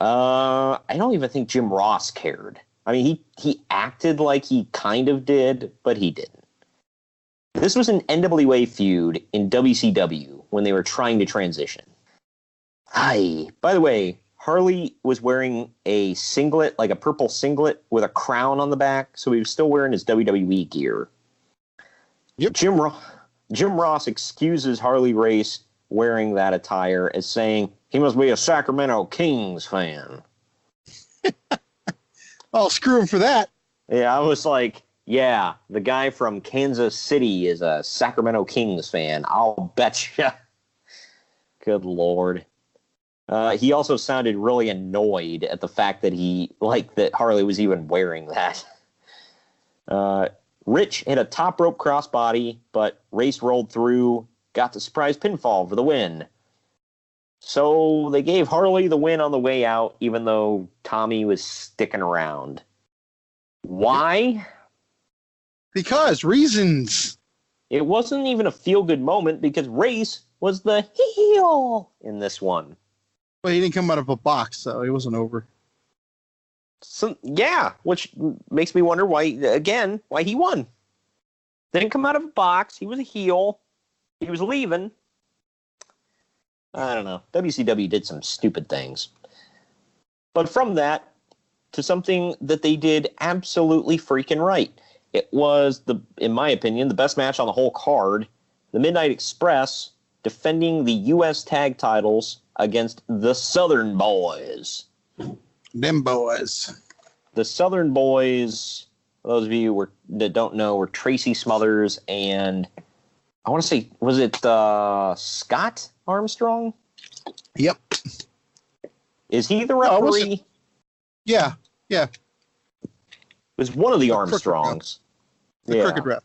Speaker 4: I don't even think Jim Ross cared. I mean, he acted like he kind of did, but he didn't. This was an NWA feud in WCW when they were trying to transition. Hi. By the way, Harley was wearing a singlet, like a purple singlet with a crown on the back, so he was still wearing his WWE gear.
Speaker 5: Yep.
Speaker 4: Jim Ross excuses Harley Race wearing that attire as saying he must be a Sacramento Kings fan.
Speaker 5: Oh, screw him for that.
Speaker 4: Yeah, I was like, yeah, the guy from Kansas City is a Sacramento Kings fan. I'll betcha. Good Lord. He also sounded really annoyed at the fact that that Harley was even wearing that. Rich hit a top rope crossbody, but Race rolled through, got the surprise pinfall for the win. So they gave Harley the win on the way out, even though Tommy was sticking around. Why?
Speaker 5: Because reasons.
Speaker 4: It wasn't even a feel-good moment because Race was the heel in this one.
Speaker 5: But he didn't come out of a box, so it wasn't over.
Speaker 4: So, yeah, which makes me wonder why he won. Didn't come out of a box. He was a heel. He was leaving. I don't know. WCW did some stupid things. But from that to something that they did absolutely freaking right. It was, in my opinion, the best match on the whole card. The Midnight Express defending the U.S. tag titles against the Southern Boys.
Speaker 5: Them boys.
Speaker 4: The Southern Boys, for those of you that don't know, were Tracy Smothers and, I want to say, was it Scott Armstrong?
Speaker 5: Yep.
Speaker 4: Is he the referee?
Speaker 5: Yeah.
Speaker 4: It was one of the Armstrongs.
Speaker 5: The crooked rep.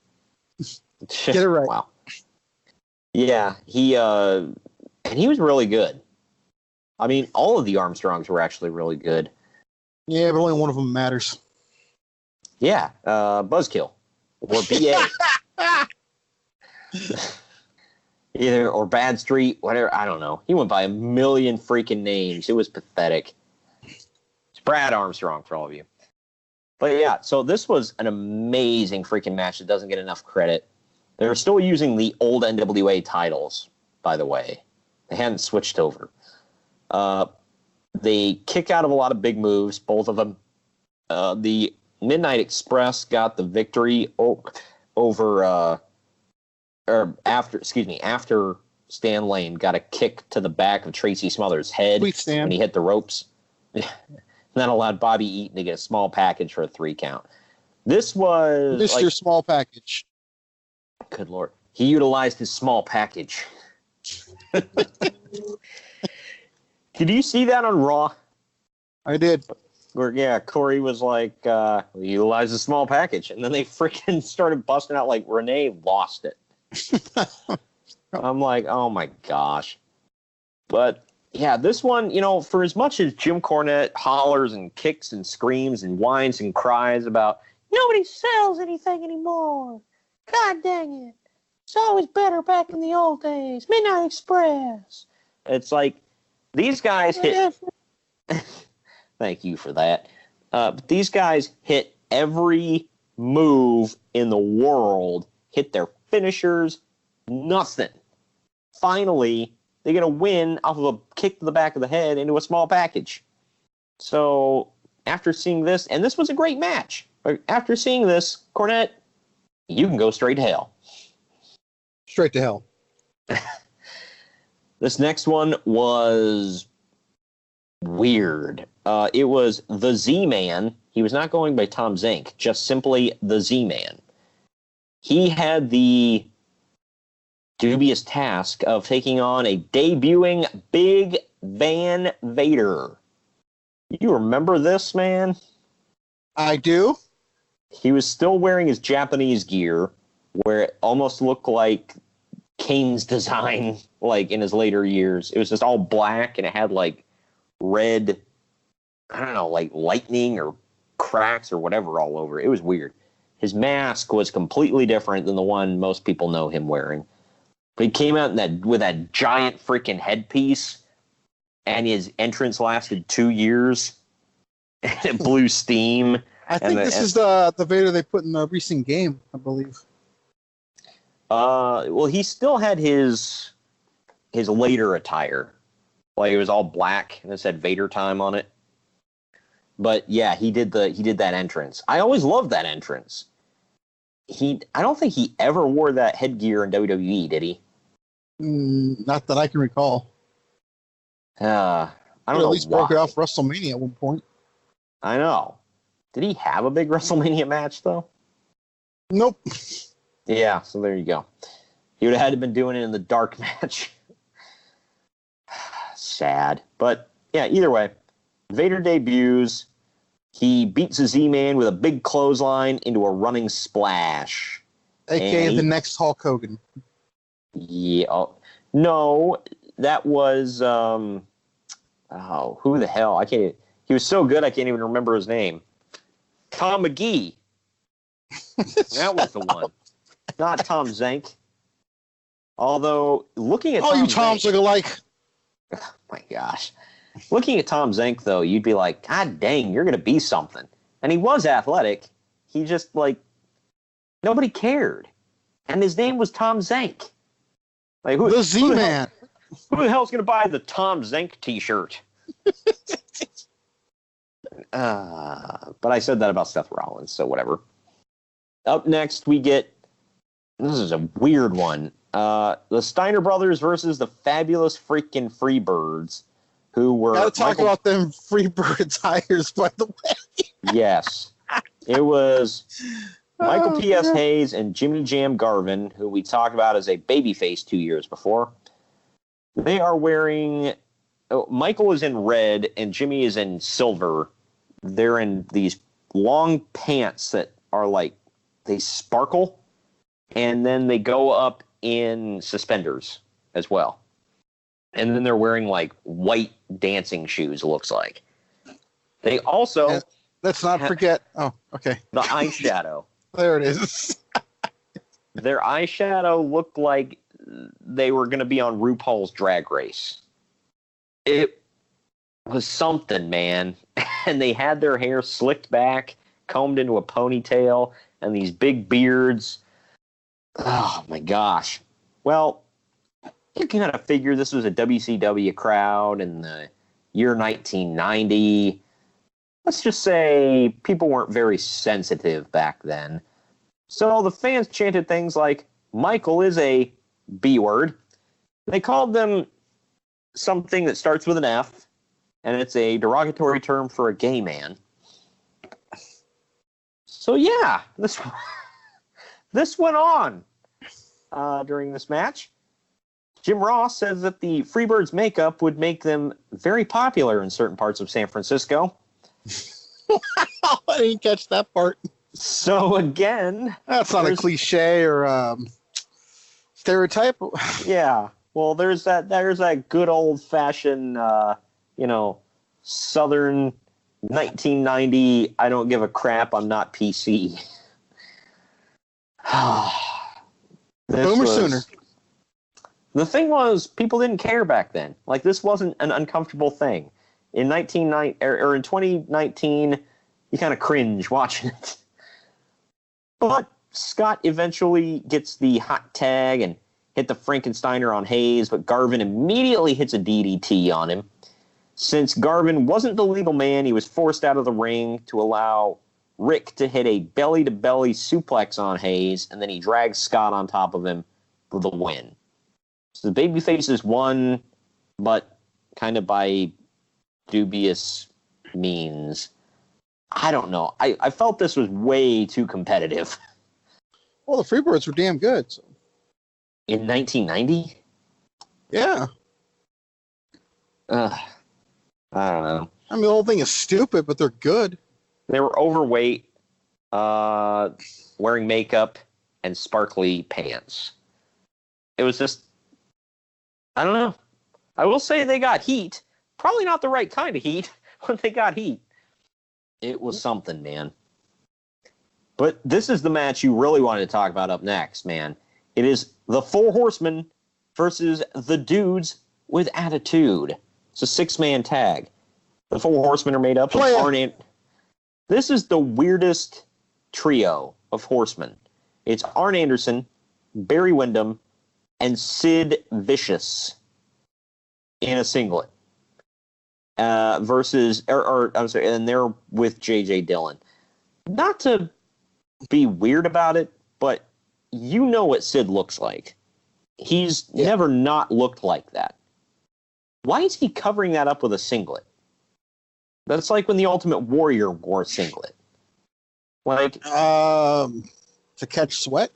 Speaker 5: Get it right.
Speaker 4: Wow. Yeah, and he was really good. I mean, all of the Armstrongs were actually really good.
Speaker 5: Yeah, but only one of them matters.
Speaker 4: Yeah, Buzzkill. Or B.A. Or Bad Street, whatever. I don't know. He went by a million freaking names. It was pathetic. It's Brad Armstrong for all of you. But yeah, so this was an amazing freaking match that doesn't get enough credit. They're still using the old NWA titles, by the way. They hadn't switched over. They kick out of a lot of big moves, both of them. The Midnight Express got the victory after Stan Lane got a kick to the back of Tracy Smothers' head when he hit the ropes. That allowed Bobby Eaton to get a small package for a 3 count. This was
Speaker 5: Mr. Small Package.
Speaker 4: Good Lord. He utilized his small package. Did you see that on Raw?
Speaker 5: I did.
Speaker 4: Where, Corey was like, utilize the small package. And then they freaking started busting out like Renee lost it. I'm like, oh my gosh. But, yeah, this one, for as much as Jim Cornette hollers and kicks and screams and whines and cries about, nobody sells anything anymore. God dang it. It's always better back in the old days. Midnight Express. It's like, these guys hit... Thank you for that. But these guys hit every move in the world, hit their finishers, nothing. Finally, they're going to win off of a kick to the back of the head into a small package. So, after seeing this, and this was a great match, but after seeing this, Cornette, you can go straight to hell.
Speaker 5: Straight to hell.
Speaker 4: This next one was weird. It was the Z-Man. He was not going by Tom Zenk, just simply the Z-Man. He had the dubious task of taking on a debuting Big Van Vader. You remember this, man?
Speaker 5: I do.
Speaker 4: He was still wearing his Japanese gear, where it almost looked like Kane's design, like in his later years. It was just all black, and it had like red, I don't know, like lightning or cracks or whatever all over. It was weird. His mask was completely different than the one most people know him wearing. But he came out with that giant freaking headpiece, and his entrance lasted 2 years. And it blew steam.
Speaker 5: I think this is the Vader they put in the recent game, I believe.
Speaker 4: Well, he still had his later attire. Like, it was all black and it said Vader Time on it. But yeah, he did that entrance. I always loved that entrance. I don't think he ever wore that headgear in WWE, did he?
Speaker 5: Not that I can recall.
Speaker 4: I don't know.
Speaker 5: At least broke it off WrestleMania at one point.
Speaker 4: I know. Did he have a big WrestleMania match though?
Speaker 5: Nope.
Speaker 4: Yeah, so there you go. He would have had to been doing it in the dark match. Sad. But yeah, either way, Vader debuts. He beats the Z-Man with a big clothesline into a running splash.
Speaker 5: AKA the next Hulk Hogan.
Speaker 4: Yeah. No, that was who the hell? I can't. He was so good I can't even remember his name. Tom McGee. That was the one. Not Tom Zenk. Although looking at
Speaker 5: you Toms look alike.
Speaker 4: Oh my gosh. Looking at Tom Zenk, though, you'd be like, God dang, you're going to be something. And he was athletic. He just, nobody cared. And his name was Tom Zenk. Like,
Speaker 5: the Z-Man.
Speaker 4: Who the hell's going to buy the Tom Zenk t-shirt? But I said that about Seth Rollins, so whatever. Up next, we get, this is a weird one, the Steiner Brothers versus the Fabulous Freaking Freebirds. Who were
Speaker 5: gotta talk about them Freebird tires, by the way.
Speaker 4: Yes. It was Michael P.S. Hayes and Jimmy Jam Garvin, who we talked about as a babyface 2 years before. They are wearing... Michael is in red and Jimmy is in silver. They're in these long pants that are they sparkle, and then they go up in suspenders as well. And then they're wearing white dancing shoes, it looks like. They also...
Speaker 5: let's not forget... Oh, okay.
Speaker 4: The eyeshadow.
Speaker 5: There it is.
Speaker 4: Their eyeshadow looked like they were going to be on RuPaul's Drag Race. It was something, man. And they had their hair slicked back, combed into a ponytail, and these big beards. Oh, my gosh. Well... you can kind of figure this was a WCW crowd in the year 1990. Let's just say people weren't very sensitive back then. So the fans chanted things like, Michael is a B word. They called them something that starts with an F, and it's a derogatory term for a gay man. So yeah, this went on during this match. Jim Ross says that the Freebirds makeup would make them very popular in certain parts of San Francisco.
Speaker 5: I didn't catch that part.
Speaker 4: So again,
Speaker 5: that's not a cliche or stereotype.
Speaker 4: Yeah. Well, there's that good old fashioned, Southern 1990. I don't give a crap. I'm not PC.
Speaker 5: Boomer sooner.
Speaker 4: The thing was, people didn't care back then. Like, this wasn't an uncomfortable thing. In 2019, you kind of cringe watching it. But Scott eventually gets the hot tag and hit the Frankensteiner on Hayes, but Garvin immediately hits a DDT on him. Since Garvin wasn't the legal man, he was forced out of the ring to allow Rick to hit a belly-to-belly suplex on Hayes, and then he drags Scott on top of him for the win. So the babyfaces won, but kind of by dubious means. I don't know. I felt this was way too competitive.
Speaker 5: Well, the Freebirds were damn good. So.
Speaker 4: In 1990?
Speaker 5: Yeah.
Speaker 4: I don't know.
Speaker 5: I mean, the whole thing is stupid, but they're good.
Speaker 4: They were overweight, wearing makeup, and sparkly pants. It was just, I don't know. I will say they got heat. Probably not the right kind of heat, but they got heat. It was something, man. But this is the match you really wanted to talk about up next, man. It is the Four Horsemen versus the Dudes with Attitude. It's a 6-man tag. The Four Horsemen are made up of Arn. This is the weirdest trio of horsemen. It's Arn Anderson, Barry Windham, and Sid Vicious in a singlet. And they're with J.J. Dillon. Not to be weird about it, but you know what Sid looks like. He's never not looked like that. Why is he covering that up with a singlet? That's like when the Ultimate Warrior wore a singlet. Like,
Speaker 5: to catch sweat.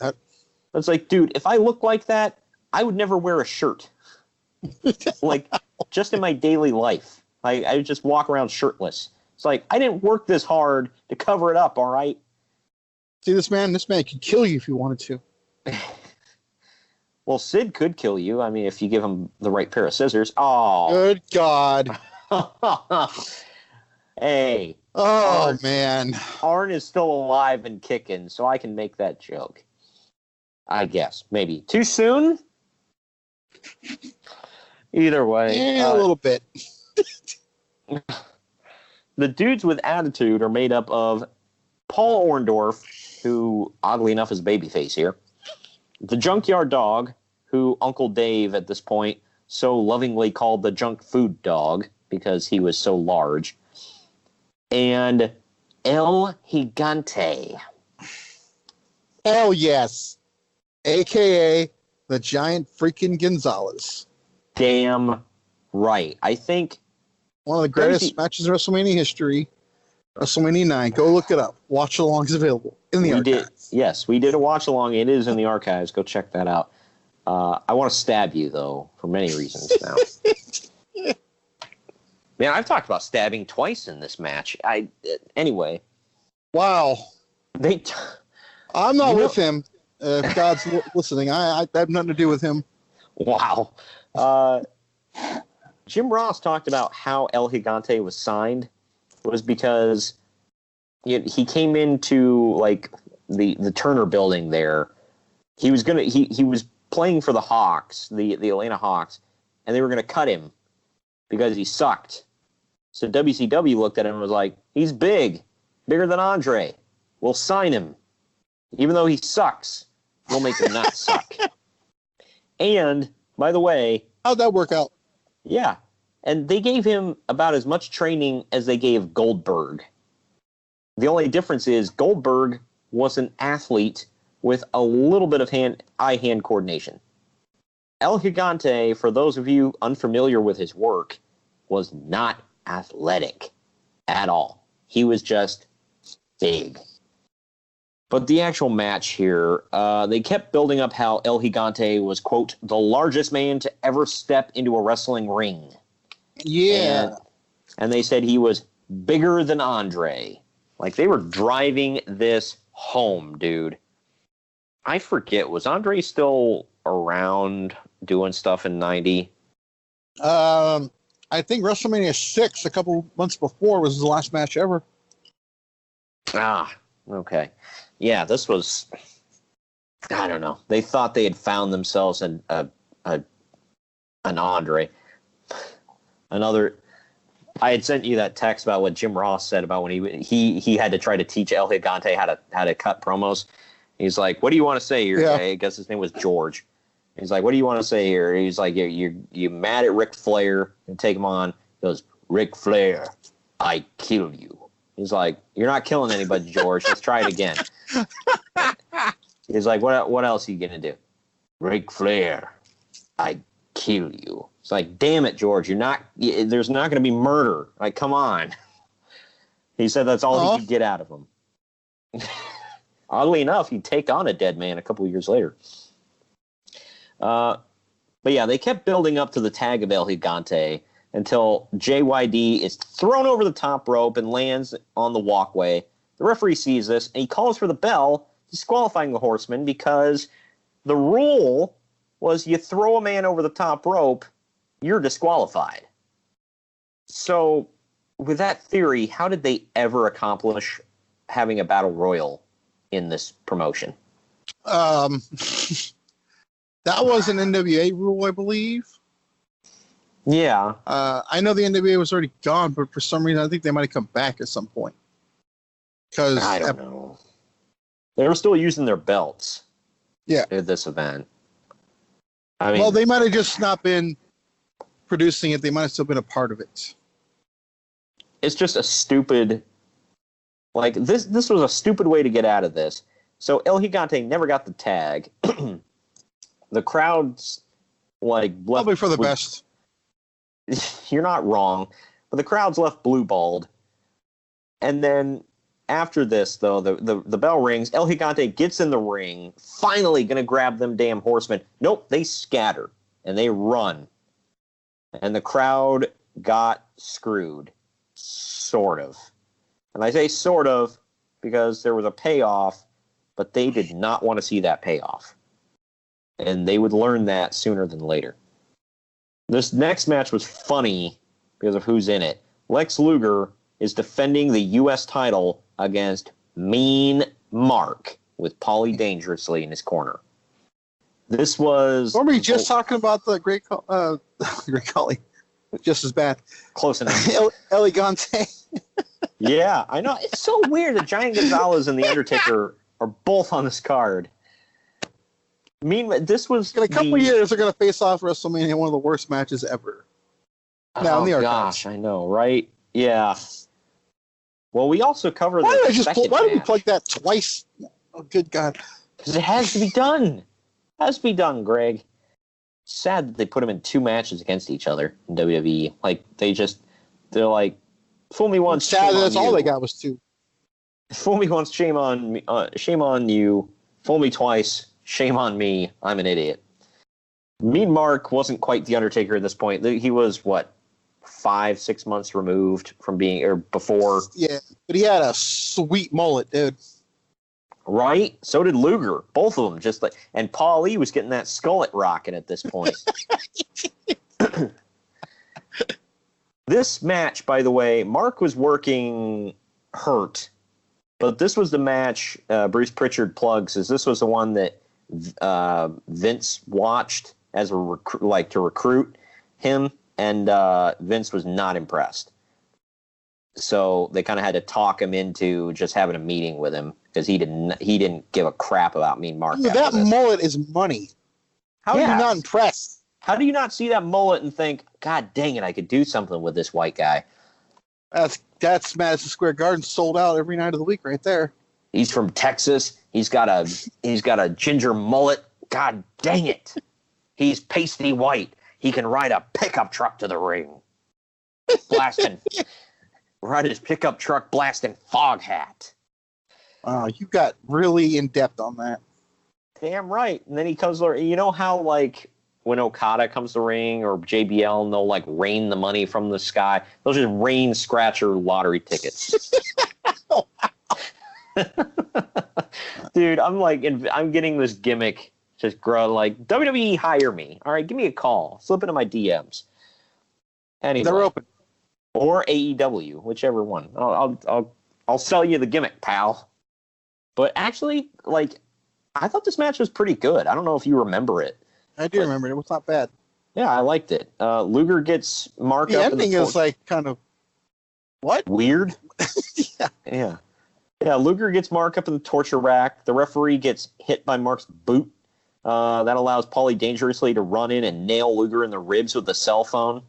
Speaker 4: It's like, dude, if I look like that, I would never wear a shirt. Like, just in my daily life. I would just walk around shirtless. It's like, I didn't work this hard to cover it up, all right?
Speaker 5: See, this man could kill you if he wanted to.
Speaker 4: Well, Sid could kill you. I mean, if you give him the right pair of scissors. Oh.
Speaker 5: Good God.
Speaker 4: Hey.
Speaker 5: Oh, man.
Speaker 4: Arn is still alive and kicking, so I can make that joke. I guess. Maybe. Too soon? Either way.
Speaker 5: A little bit.
Speaker 4: The Dudes with Attitude are made up of Paul Orndorff, who, oddly enough, is babyface here. The Junkyard Dog, who Uncle Dave, at this point, so lovingly called the junk food dog because he was so large. And El Gigante.
Speaker 5: Hell yes. A.K.A. the giant freaking Gonzalez.
Speaker 4: Damn right. I think
Speaker 5: one of the greatest matches in WrestleMania history, WrestleMania 9. Go look it up. Watch along is available in the archives.
Speaker 4: Yes, we did a watch along. It is in the archives. Go check that out. I want to stab you, though, for many reasons now. Man, I've talked about stabbing twice in this match. Anyway.
Speaker 5: Wow. I'm not with him. If God's listening, I have nothing to do with him.
Speaker 4: Wow. Jim Ross talked about how El Gigante was signed was because he came into like the Turner building there. He was playing for the Hawks, the Atlanta Hawks, and they were gonna cut him because he sucked. So WCW looked at him and was like, he's bigger than Andre. We'll sign him. Even though he sucks, we'll make him not suck. And, by the way...
Speaker 5: How'd that work out?
Speaker 4: Yeah. And they gave him about as much training as they gave Goldberg. The only difference is Goldberg was an athlete with a little bit of eye-hand coordination. El Gigante, for those of you unfamiliar with his work, was not athletic at all. He was just big. But the actual match here, they kept building up how El Gigante was, quote, the largest man to ever step into a wrestling ring.
Speaker 5: Yeah.
Speaker 4: And they said he was bigger than Andre. Like, they were driving this home, dude. I forget, was Andre still around doing stuff in 90?
Speaker 5: I think WrestleMania 6, a couple months before, was the last match ever.
Speaker 4: Ah, okay. Yeah, this was, I don't know. They thought they had found themselves an Andre. Another, I had sent you that text about what Jim Ross said about when he had to try to teach El Gigante how to cut promos. He's like, "What do you want to say here?" Yeah. I guess his name was George. He's like, "What do you want to say here?" He's like, "You mad at Ric Flair and take him on?" He goes, "Ric Flair, I kill you." He's like, "You're not killing anybody, George. Let's try it again." He's like, "What else are you gonna do?" "Ric Flair, I kill you." It's like, "Damn it, George! There's not gonna be murder. Like, come on." He said that's all he could get out of him. Oddly enough, he'd take on a dead man a couple of years later. But yeah, they kept building up to the tag of El Gigante until JYD is thrown over the top rope and lands on the walkway. The referee sees this, and he calls for the bell, disqualifying the Horseman because the rule was you throw a man over the top rope, you're disqualified. So with that theory, how did they ever accomplish having a battle royal in this promotion?
Speaker 5: That was an NWA rule, I believe.
Speaker 4: Yeah.
Speaker 5: I know the NWA was already gone, but for some reason, I think they might have come back at some point. Because
Speaker 4: I don't know. They were still using their belts.
Speaker 5: Yeah.
Speaker 4: At this event. I mean,
Speaker 5: well, they might have just not been producing it. They might have still been a part of it.
Speaker 4: It's just a stupid. Like, this was a stupid way to get out of this. So El Gigante never got the tag. The crowd's like
Speaker 5: probably for the best.
Speaker 4: You're not wrong, but the crowd's left blue-balled. And then after this, though, the bell rings. El Gigante gets in the ring, finally going to grab them damn Horsemen. Nope, they scatter and they run, and the crowd got screwed, sort of. And I say sort of because there was a payoff, but they did not want to see that payoff. And they would learn that sooner than later. This next match was funny because of who's in it. Lex Luger is defending the U.S. title against Mean Mark with Paulie Dangerously in his corner. This was...
Speaker 5: Were we just talking about the Great Khali? Just as bad.
Speaker 4: Close enough.
Speaker 5: El Gigante.
Speaker 4: Yeah, I know. It's so weird that Giant Gonzalez and The Undertaker are both on this card. This was...
Speaker 5: In a couple of years, they're going to face off WrestleMania, one of the worst matches ever.
Speaker 4: Now, in the archives. Gosh, I know, right? Yeah. Well, we also covered
Speaker 5: why did we plug that twice? Oh, good God.
Speaker 4: Because it has to be done. It has to be done, Greg. Sad that they put them in two matches against each other in WWE. Like, they're like, fool me once,
Speaker 5: sad that's all they got was two.
Speaker 4: Fool me once, shame on me, shame on you. Fool me twice, shame on me. I'm an idiot. Mean Mark wasn't quite the Undertaker at this point. He was, 5-6 months removed from being, or before.
Speaker 5: Yeah, but he had a sweet mullet, dude.
Speaker 4: Right? So did Luger. Both of them. And Paul Lee was getting that skullet rocking at this point. This match, by the way, Mark was working hurt, but this was the match Bruce Pritchard plugs. This was the one that Vince watched as to recruit him, and Vince was not impressed. So they kind of had to talk him into just having a meeting with him because he didn't give a crap about Mean Mark.
Speaker 5: Dude, that mullet is money. How are you not impressed?
Speaker 4: How do you not see that mullet and think, God dang it, I could do something with this white guy?
Speaker 5: That's Madison Square Garden sold out every night of the week right there.
Speaker 4: He's from Texas. He's got a ginger mullet. God dang it. He's pasty white. He can ride a pickup truck to the ring. Ride his pickup truck blasting Fog Hat.
Speaker 5: Wow, you got really in depth on that.
Speaker 4: Damn right. And then he comes, you know how like when Okada comes to ring or JBL and they'll like rain the money from the sky, they'll just rain scratcher lottery tickets. Dude, I'm getting this gimmick just grow like WWE hire me. All right, give me a call. Slip into my DMs. Anyway,
Speaker 5: they're open.
Speaker 4: Or AEW, whichever one. I'll sell you the gimmick, pal. But actually, like, I thought this match was pretty good. I don't know if you remember it.
Speaker 5: I do remember it. It was not bad.
Speaker 4: Yeah, I liked it. Luger gets Mark up.
Speaker 5: The ending is like kind of what?
Speaker 4: Weird.
Speaker 5: Yeah.
Speaker 4: Yeah, Luger gets Mark up in the torture rack. The referee gets hit by Mark's boot. That allows Paulie Dangerously to run in and nail Luger in the ribs with the cell phone.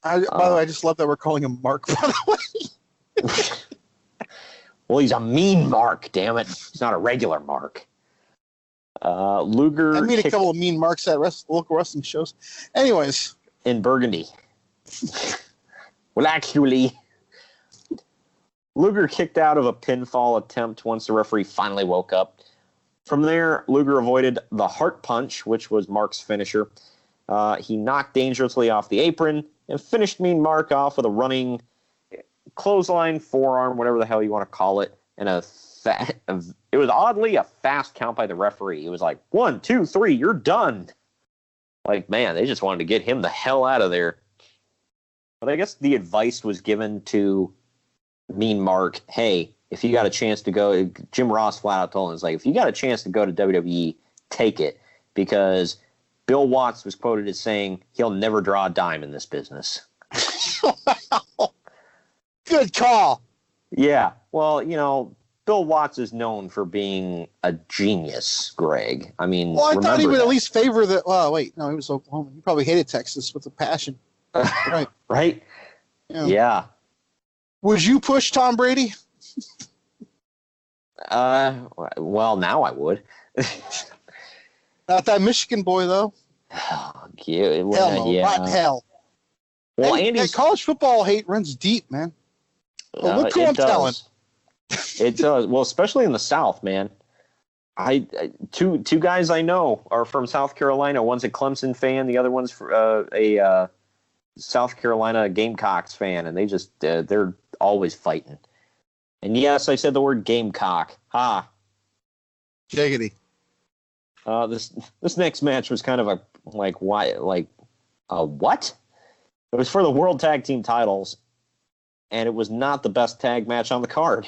Speaker 5: By the way, I just love that we're calling him Mark, by the way.
Speaker 4: Well, he's a mean Mark, damn it. He's not a regular Mark. Luger...
Speaker 5: I meet a couple of mean Marks at local wrestling shows. Anyways.
Speaker 4: In Burgundy. Well, actually... Luger kicked out of a pinfall attempt once the referee finally woke up. From there, Luger avoided the heart punch, which was Mark's finisher. He knocked Dangerously off the apron and finished Mean Mark off with a running clothesline, forearm, whatever the hell you want to call it, and it was oddly a fast count by the referee. It was like 1, 2, 3, you're done. Like, man, they just wanted to get him the hell out of there. But I guess the advice was given to Mean Mark, hey, if you got a chance to go, Jim Ross flat out told him, it's like, if you got a chance to go to WWE, take it. Because Bill Watts was quoted as saying, he'll never draw a dime in this business.
Speaker 5: Good call.
Speaker 4: Yeah. Well, you know, Bill Watts is known for being a genius, Greg. I mean,
Speaker 5: well, I thought he would at least favor the. Well, wait, no, he was Oklahoma. He probably hated Texas with a passion. Right.
Speaker 4: Right? Yeah.
Speaker 5: Would you push Tom Brady?
Speaker 4: Well, now I would.
Speaker 5: Not that Michigan boy, though.
Speaker 4: Oh, cute.
Speaker 5: Hell no, not hell.
Speaker 4: Well,
Speaker 5: and college football hate runs deep, man. Well, look who I'm telling.
Speaker 4: It does. Well, especially in the South, man. Two guys I know are from South Carolina. One's a Clemson fan. The other one's a South Carolina Gamecocks fan, and they're always fighting. And yes, I said the word Gamecock. Ha.
Speaker 5: Jiggity.
Speaker 4: This next match was kind of a what? It was for the World Tag Team titles, and it was not the best tag match on the card.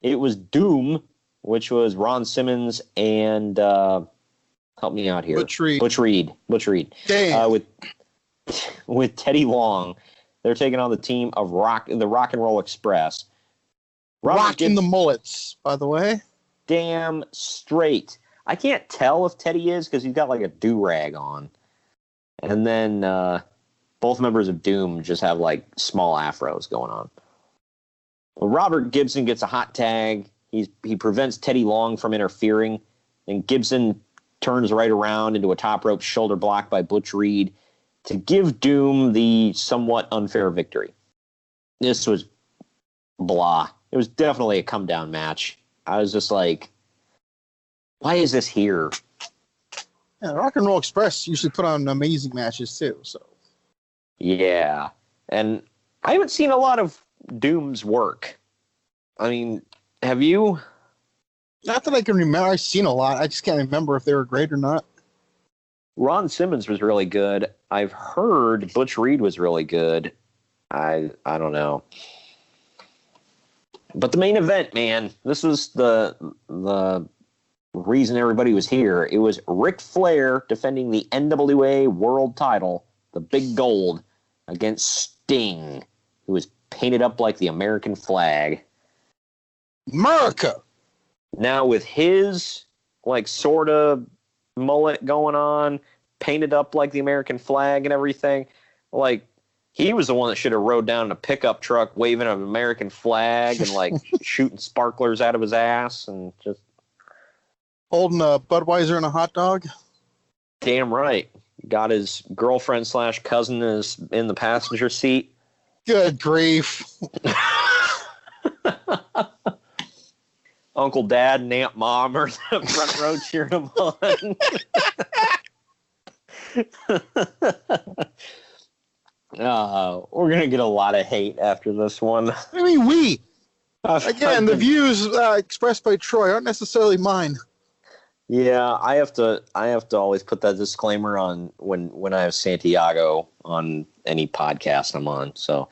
Speaker 4: It was Doom, which was Ron Simmons and help me out here.
Speaker 5: Butch
Speaker 4: Reed.
Speaker 5: Damn.
Speaker 4: With Teddy Long. They're taking on the team of the Rock and Roll Express.
Speaker 5: Rocking the mullets, by the way.
Speaker 4: Damn straight. I can't tell if Teddy is because he's got like a do-rag on. And then both members of Doom just have like small afros going on. Well, Robert Gibson gets a hot tag. He prevents Teddy Long from interfering. And Gibson turns right around into a top rope shoulder block by Butch Reed to give Doom the somewhat unfair victory. This was blah. It was definitely a come-down match. I was just like, why is this here?
Speaker 5: Yeah, Rock and Roll Express usually put on amazing matches, too. So,
Speaker 4: yeah. And I haven't seen a lot of Doom's work. I mean, have you?
Speaker 5: Not that I can remember. I've seen a lot. I just can't remember if they were great or not.
Speaker 4: Ron Simmons was really good. I've heard Butch Reed was really good. I don't know. But the main event, man, this was the reason everybody was here. It was Ric Flair defending the NWA World Title, the Big Gold, against Sting, who was painted up like the American flag.
Speaker 5: America!
Speaker 4: Now with his, like, sort of mullet going on, painted up like the American flag and everything, like, he was the one that should have rode down in a pickup truck waving an American flag and, like, shooting sparklers out of his ass and just...
Speaker 5: Holding a Budweiser and a hot dog?
Speaker 4: Damn right. Got his girlfriend / cousin in the passenger seat.
Speaker 5: Good grief.
Speaker 4: Uncle Dad and Aunt Mom are the front row cheering him on. We're going to get a lot of hate after this one.
Speaker 5: I mean, again, the views expressed by Troy aren't necessarily mine.
Speaker 4: Yeah, I have to always put that disclaimer on when I have Santiago on any podcast I'm on. So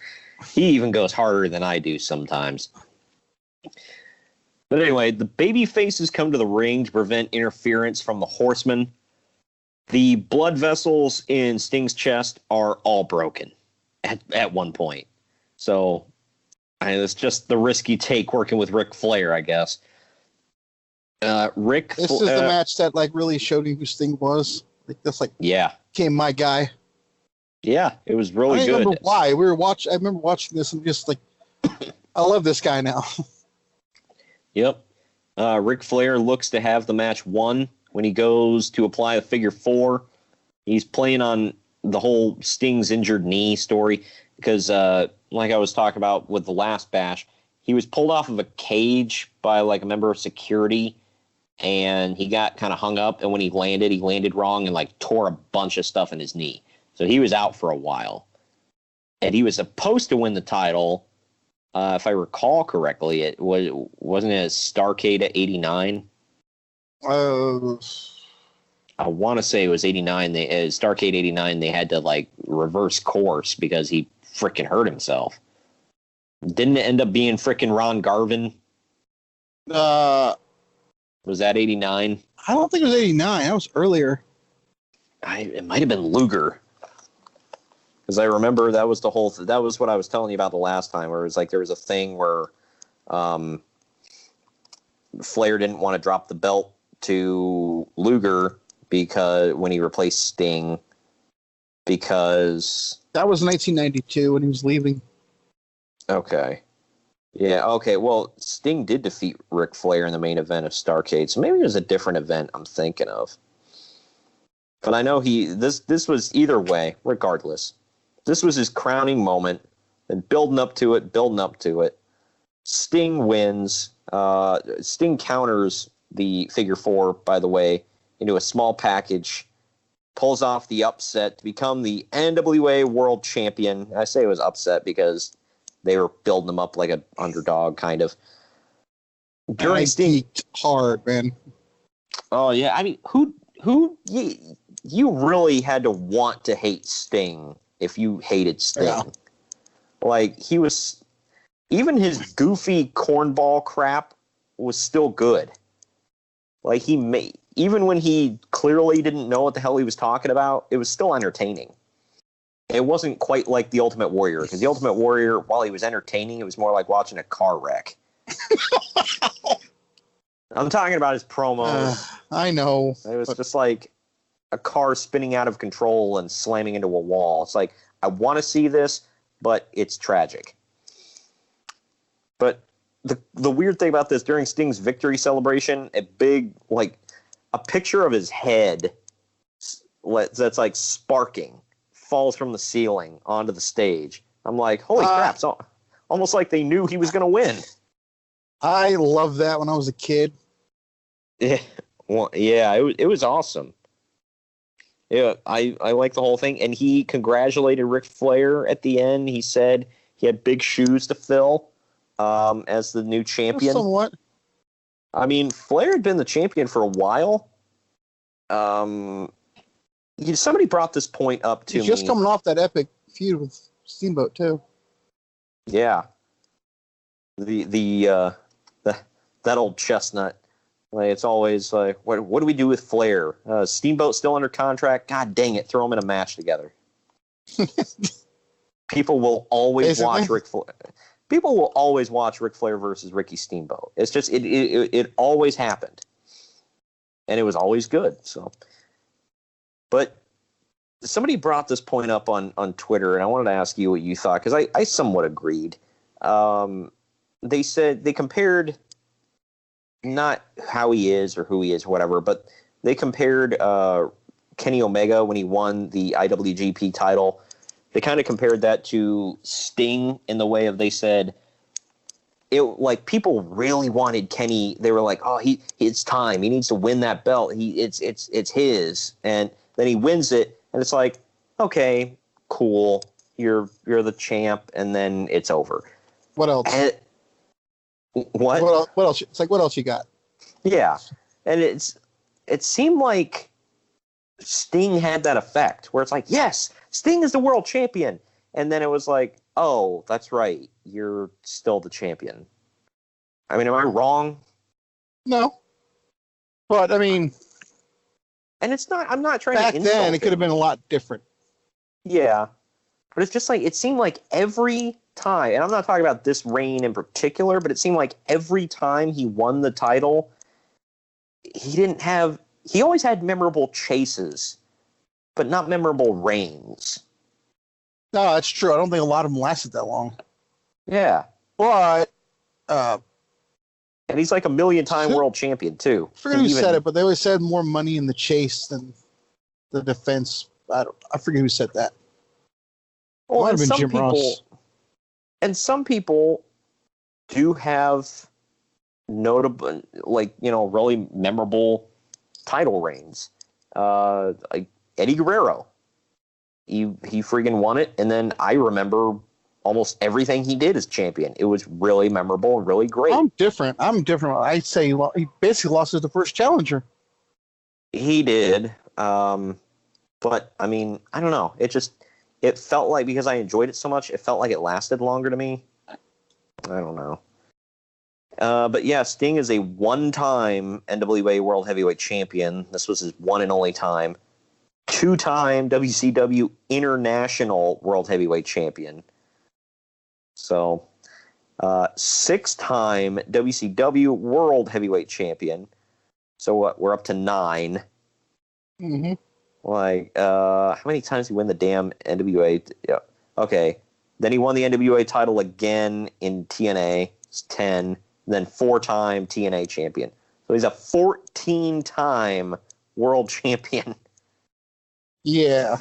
Speaker 4: he even goes harder than I do sometimes. But anyway, the baby faces come to the ring to prevent interference from the Horsemen. The blood vessels in Sting's chest are all broken at one point. So it's just the risk you take working with Ric Flair, I guess.
Speaker 5: This is the match that really showed me who Sting was. Became my guy.
Speaker 4: Yeah, it was really good.
Speaker 5: I remember why I remember watching this and just I love this guy now.
Speaker 4: Yep. Ric Flair looks to have the match won when he goes to apply a figure 4. He's playing on the whole Sting's injured knee story because, like I was talking about with the last bash, he was pulled off of a cage by a member of security, and he got kind of hung up. And when he landed wrong and tore a bunch of stuff in his knee. So he was out for a while, and he was supposed to win the title. If I recall correctly, wasn't it Starrcade at 89? I want to say it was 89. Starrcade 89. They had to reverse course because he freaking hurt himself. Didn't it end up being freaking Ron Garvin? Was that 89?
Speaker 5: I don't think it was 89. That was earlier.
Speaker 4: It might have been Luger. Because I remember that was that was what I was telling you about the last time, where it was there was a thing where Flair didn't want to drop the belt to Luger because when he replaced Sting, because
Speaker 5: that was 1992 when he was leaving.
Speaker 4: Okay. Yeah, okay. Well, Sting did defeat Ric Flair in the main event of Starrcade, so maybe it was a different event I'm thinking of. But I know this was either way, regardless. This was his crowning moment, and building up to it. Sting wins. Sting counters the figure 4, by the way, into a small package, pulls off the upset to become the NWA World Champion. I say it was upset because they were building him up like an underdog, kind of.
Speaker 5: During Sting hard, man.
Speaker 4: Oh yeah, I mean, who you really had to want to hate Sting if you hated Sting. Yeah. He was, even his goofy cornball crap was still good. Even when he clearly didn't know what the hell he was talking about, it was still entertaining. It wasn't quite like the Ultimate Warrior, because the Ultimate Warrior, while he was entertaining, it was more like watching a car wreck. I'm talking about his promos.
Speaker 5: I know.
Speaker 4: It was just a car spinning out of control and slamming into a wall. It's I want to see this, but it's tragic. But the weird thing about this, during Sting's victory celebration, a big, a picture of his head that's sparking falls from the ceiling onto the stage. I'm holy crap, it's almost like they knew he was going to win.
Speaker 5: I loved that when I was a kid.
Speaker 4: Yeah, well, yeah, it was awesome. Yeah, I like the whole thing. And he congratulated Ric Flair at the end. He said he had big shoes to fill as the new champion.
Speaker 5: Somewhat.
Speaker 4: I mean, Flair had been the champion for a while. Somebody brought this point up to me.
Speaker 5: He's just coming off that epic feud with Steamboat, too.
Speaker 4: Yeah. That old chestnut. It's always what do we do with Flair? Steamboat still under contract? God dang it, throw them in a match together. People will always watch Ric Flair. People will always watch Ric Flair versus Ricky Steamboat. It's just it always happened, and it was always good. So, but somebody brought this point up on Twitter, and I wanted to ask you what you thought, because I somewhat agreed. They said they compared not how he is or who he is, or whatever, but they compared Kenny Omega when he won the IWGP title. They kind of compared that to Sting in the way of, they said, people really wanted Kenny. They were like, oh, it's time. He needs to win that belt. It's his. And then he wins it, and it's like, okay, cool. You're the champ, and then it's over.
Speaker 5: What else?
Speaker 4: What
Speaker 5: else? It's like, what else you got?
Speaker 4: Yeah, and it seemed like Sting had that effect where it's like, yes, Sting is the world champion, and then it was like, oh, that's right, you're still the champion. I mean, am I wrong?
Speaker 5: No, but I mean,
Speaker 4: and it's not. I'm not trying
Speaker 5: back
Speaker 4: to insult
Speaker 5: then. It could have been a lot different.
Speaker 4: Yeah, but it's just like it seemed like every time, and I'm not talking about this reign in particular, but it seemed like every time he won the title, he always had memorable chases, but not memorable reigns.
Speaker 5: No, that's true. I don't think a lot of them lasted that long.
Speaker 4: Yeah.
Speaker 5: But,
Speaker 4: and he's like a million-time world champion, too.
Speaker 5: I forget who said it, but they always said more money in the chase than the defense. I forget who said that.
Speaker 4: Well,
Speaker 5: might have been Jim Ross.
Speaker 4: And some people do have notable, like, really memorable title reigns. Like Eddie Guerrero. He freaking won it, and then I remember almost everything he did as champion. It was really memorable and really great.
Speaker 5: I'm different. I'd say he basically lost as the first challenger.
Speaker 4: He did. But, I mean, I don't know. It felt like, because I enjoyed it so much, it felt like it lasted longer to me. I don't know. But yeah, Sting is a one-time NWA World Heavyweight Champion. This was his one and only time. 2-time WCW International World Heavyweight Champion. So, 6-time WCW World Heavyweight Champion. So what? We're up to 9.
Speaker 5: Mm-hmm.
Speaker 4: Like, how many times did he win the damn NWA? Yeah. Okay. Then he won the NWA title again in TNA. It's 10. Then 4-time TNA champion. So he's a 14-time world champion.
Speaker 5: Yeah.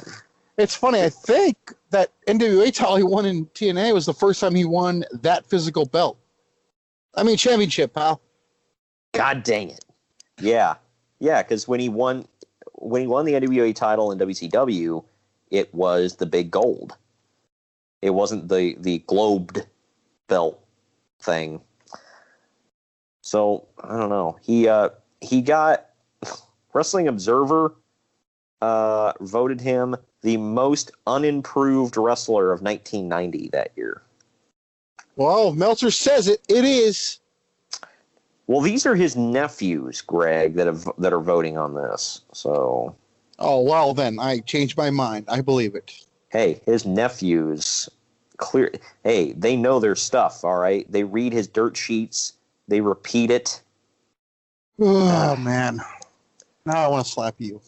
Speaker 5: It's funny. I think that NWA title he won in TNA was the first time he won that physical belt. I mean, championship, pal.
Speaker 4: God dang it. Yeah. Yeah, because when he won the NWA title in WCW, it was the big gold. It wasn't the globed belt thing. So, I don't know. He got Wrestling Observer voted him the most unimproved wrestler of 1990 that year.
Speaker 5: Well, Meltzer says it. It is.
Speaker 4: Well, these are his nephews, Greg, that are voting on this. So.
Speaker 5: Oh, well, then I changed my mind. I believe it.
Speaker 4: Hey, his nephews, they know their stuff. All right, they read his dirt sheets. They repeat it.
Speaker 5: Oh man! Now I want to slap you.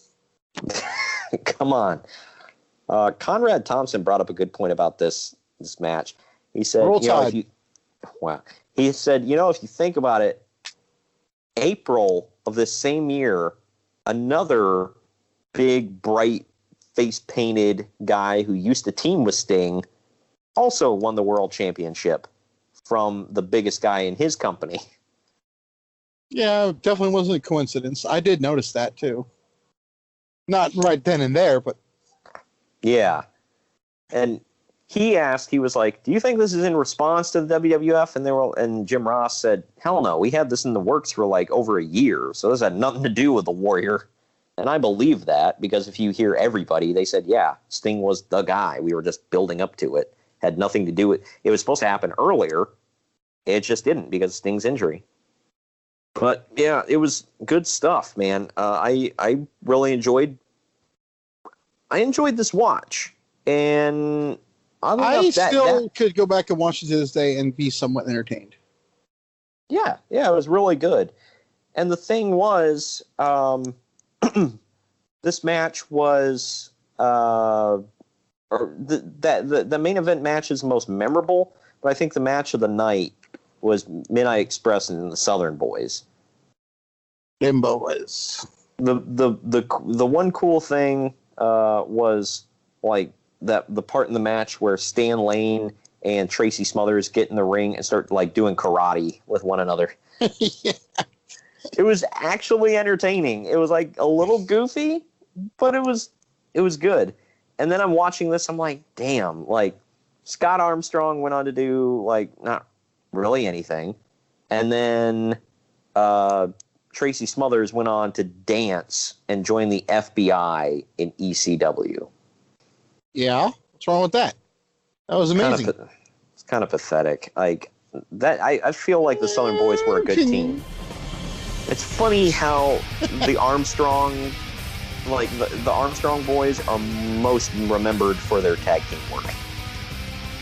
Speaker 4: Come on. Conrad Thompson brought up a good point about this match. He said, he said, if you think about it, April of this same year, another big, bright, face-painted guy who used to team with Sting also won the world championship from the biggest guy in his company.
Speaker 5: Yeah, definitely wasn't a coincidence. I did notice that, too. Not right then and there, but...
Speaker 4: Yeah. And he was like, do you think this is in response to the WWF? And Jim Ross said, hell no, we had this in the works for like over a year, so this had nothing to do with the Warrior. And I believe that, because if you hear everybody, they said, yeah, Sting was the guy. We were just building up to it. Had nothing to do with it. Was supposed to happen earlier. It just didn't because of Sting's injury. But yeah, it was good stuff, man. I really enjoyed this watch, and
Speaker 5: I still could go back and watch it to this day and be somewhat entertained.
Speaker 4: Yeah, it was really good. And the thing was, this match was the main event match is the most memorable, but I think the match of the night was Midnight Express and the Southern Boys.
Speaker 5: Them boys.
Speaker 4: The one cool thing was like that the part in the match where Stan Lane and Tracy Smothers get in the ring and start like doing karate with one another.
Speaker 5: Yeah.
Speaker 4: It was actually entertaining. It was like a little goofy, but it was good. And then I'm watching this, I'm like, damn, like Scott Armstrong went on to do like not really anything. And then Tracy Smothers went on to dance and join the FBI in ECW.
Speaker 5: Yeah, what's wrong with that? That was amazing.
Speaker 4: It's kind of pathetic. Like that, I feel like the Southern Boys were a good team. It's funny how the Armstrong, like the Armstrong boys, are most remembered for their tag team work.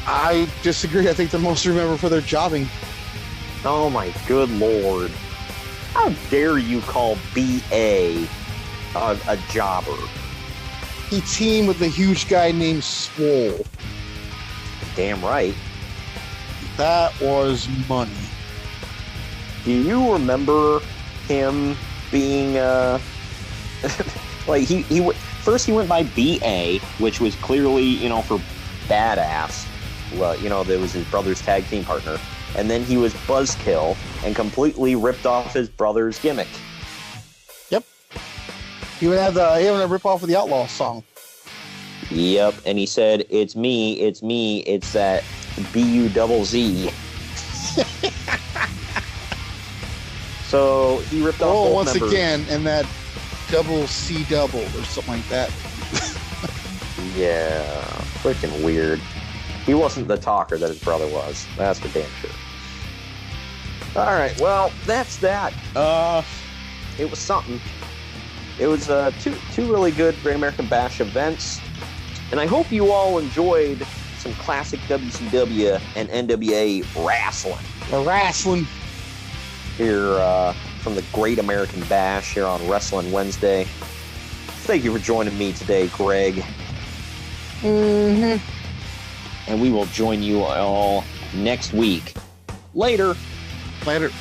Speaker 5: I disagree. I think they're most remembered for their jobbing.
Speaker 4: Oh my good lord! How dare you call BA a jobber?
Speaker 5: He teamed with a huge guy named Swole.
Speaker 4: Damn right.
Speaker 5: That was money.
Speaker 4: Do you remember him being like he first he went by BA, which was clearly for badass. Well, that was his brother's tag team partner, and then he was Buzzkill and completely ripped off his brother's gimmick.
Speaker 5: Yep. He would have a rip off of the Outlaw song.
Speaker 4: Yep, and he said, "It's me, it's that BUZZ." So he ripped off both
Speaker 5: once
Speaker 4: members.
Speaker 5: again, and that double C double or something like that.
Speaker 4: Yeah, freaking weird. He wasn't the talker that his brother was. That's for damn sure. All right, well, that's that. It was something. It was two really good Great American Bash events, and I hope you all enjoyed some classic WCW and NWA wrestling.
Speaker 5: The wrestling.
Speaker 4: Here from the Great American Bash here on Wrestling Wednesday. Thank you for joining me today, Greg.
Speaker 5: Mm-hmm.
Speaker 4: And we will join you all next week. Later.
Speaker 5: Later.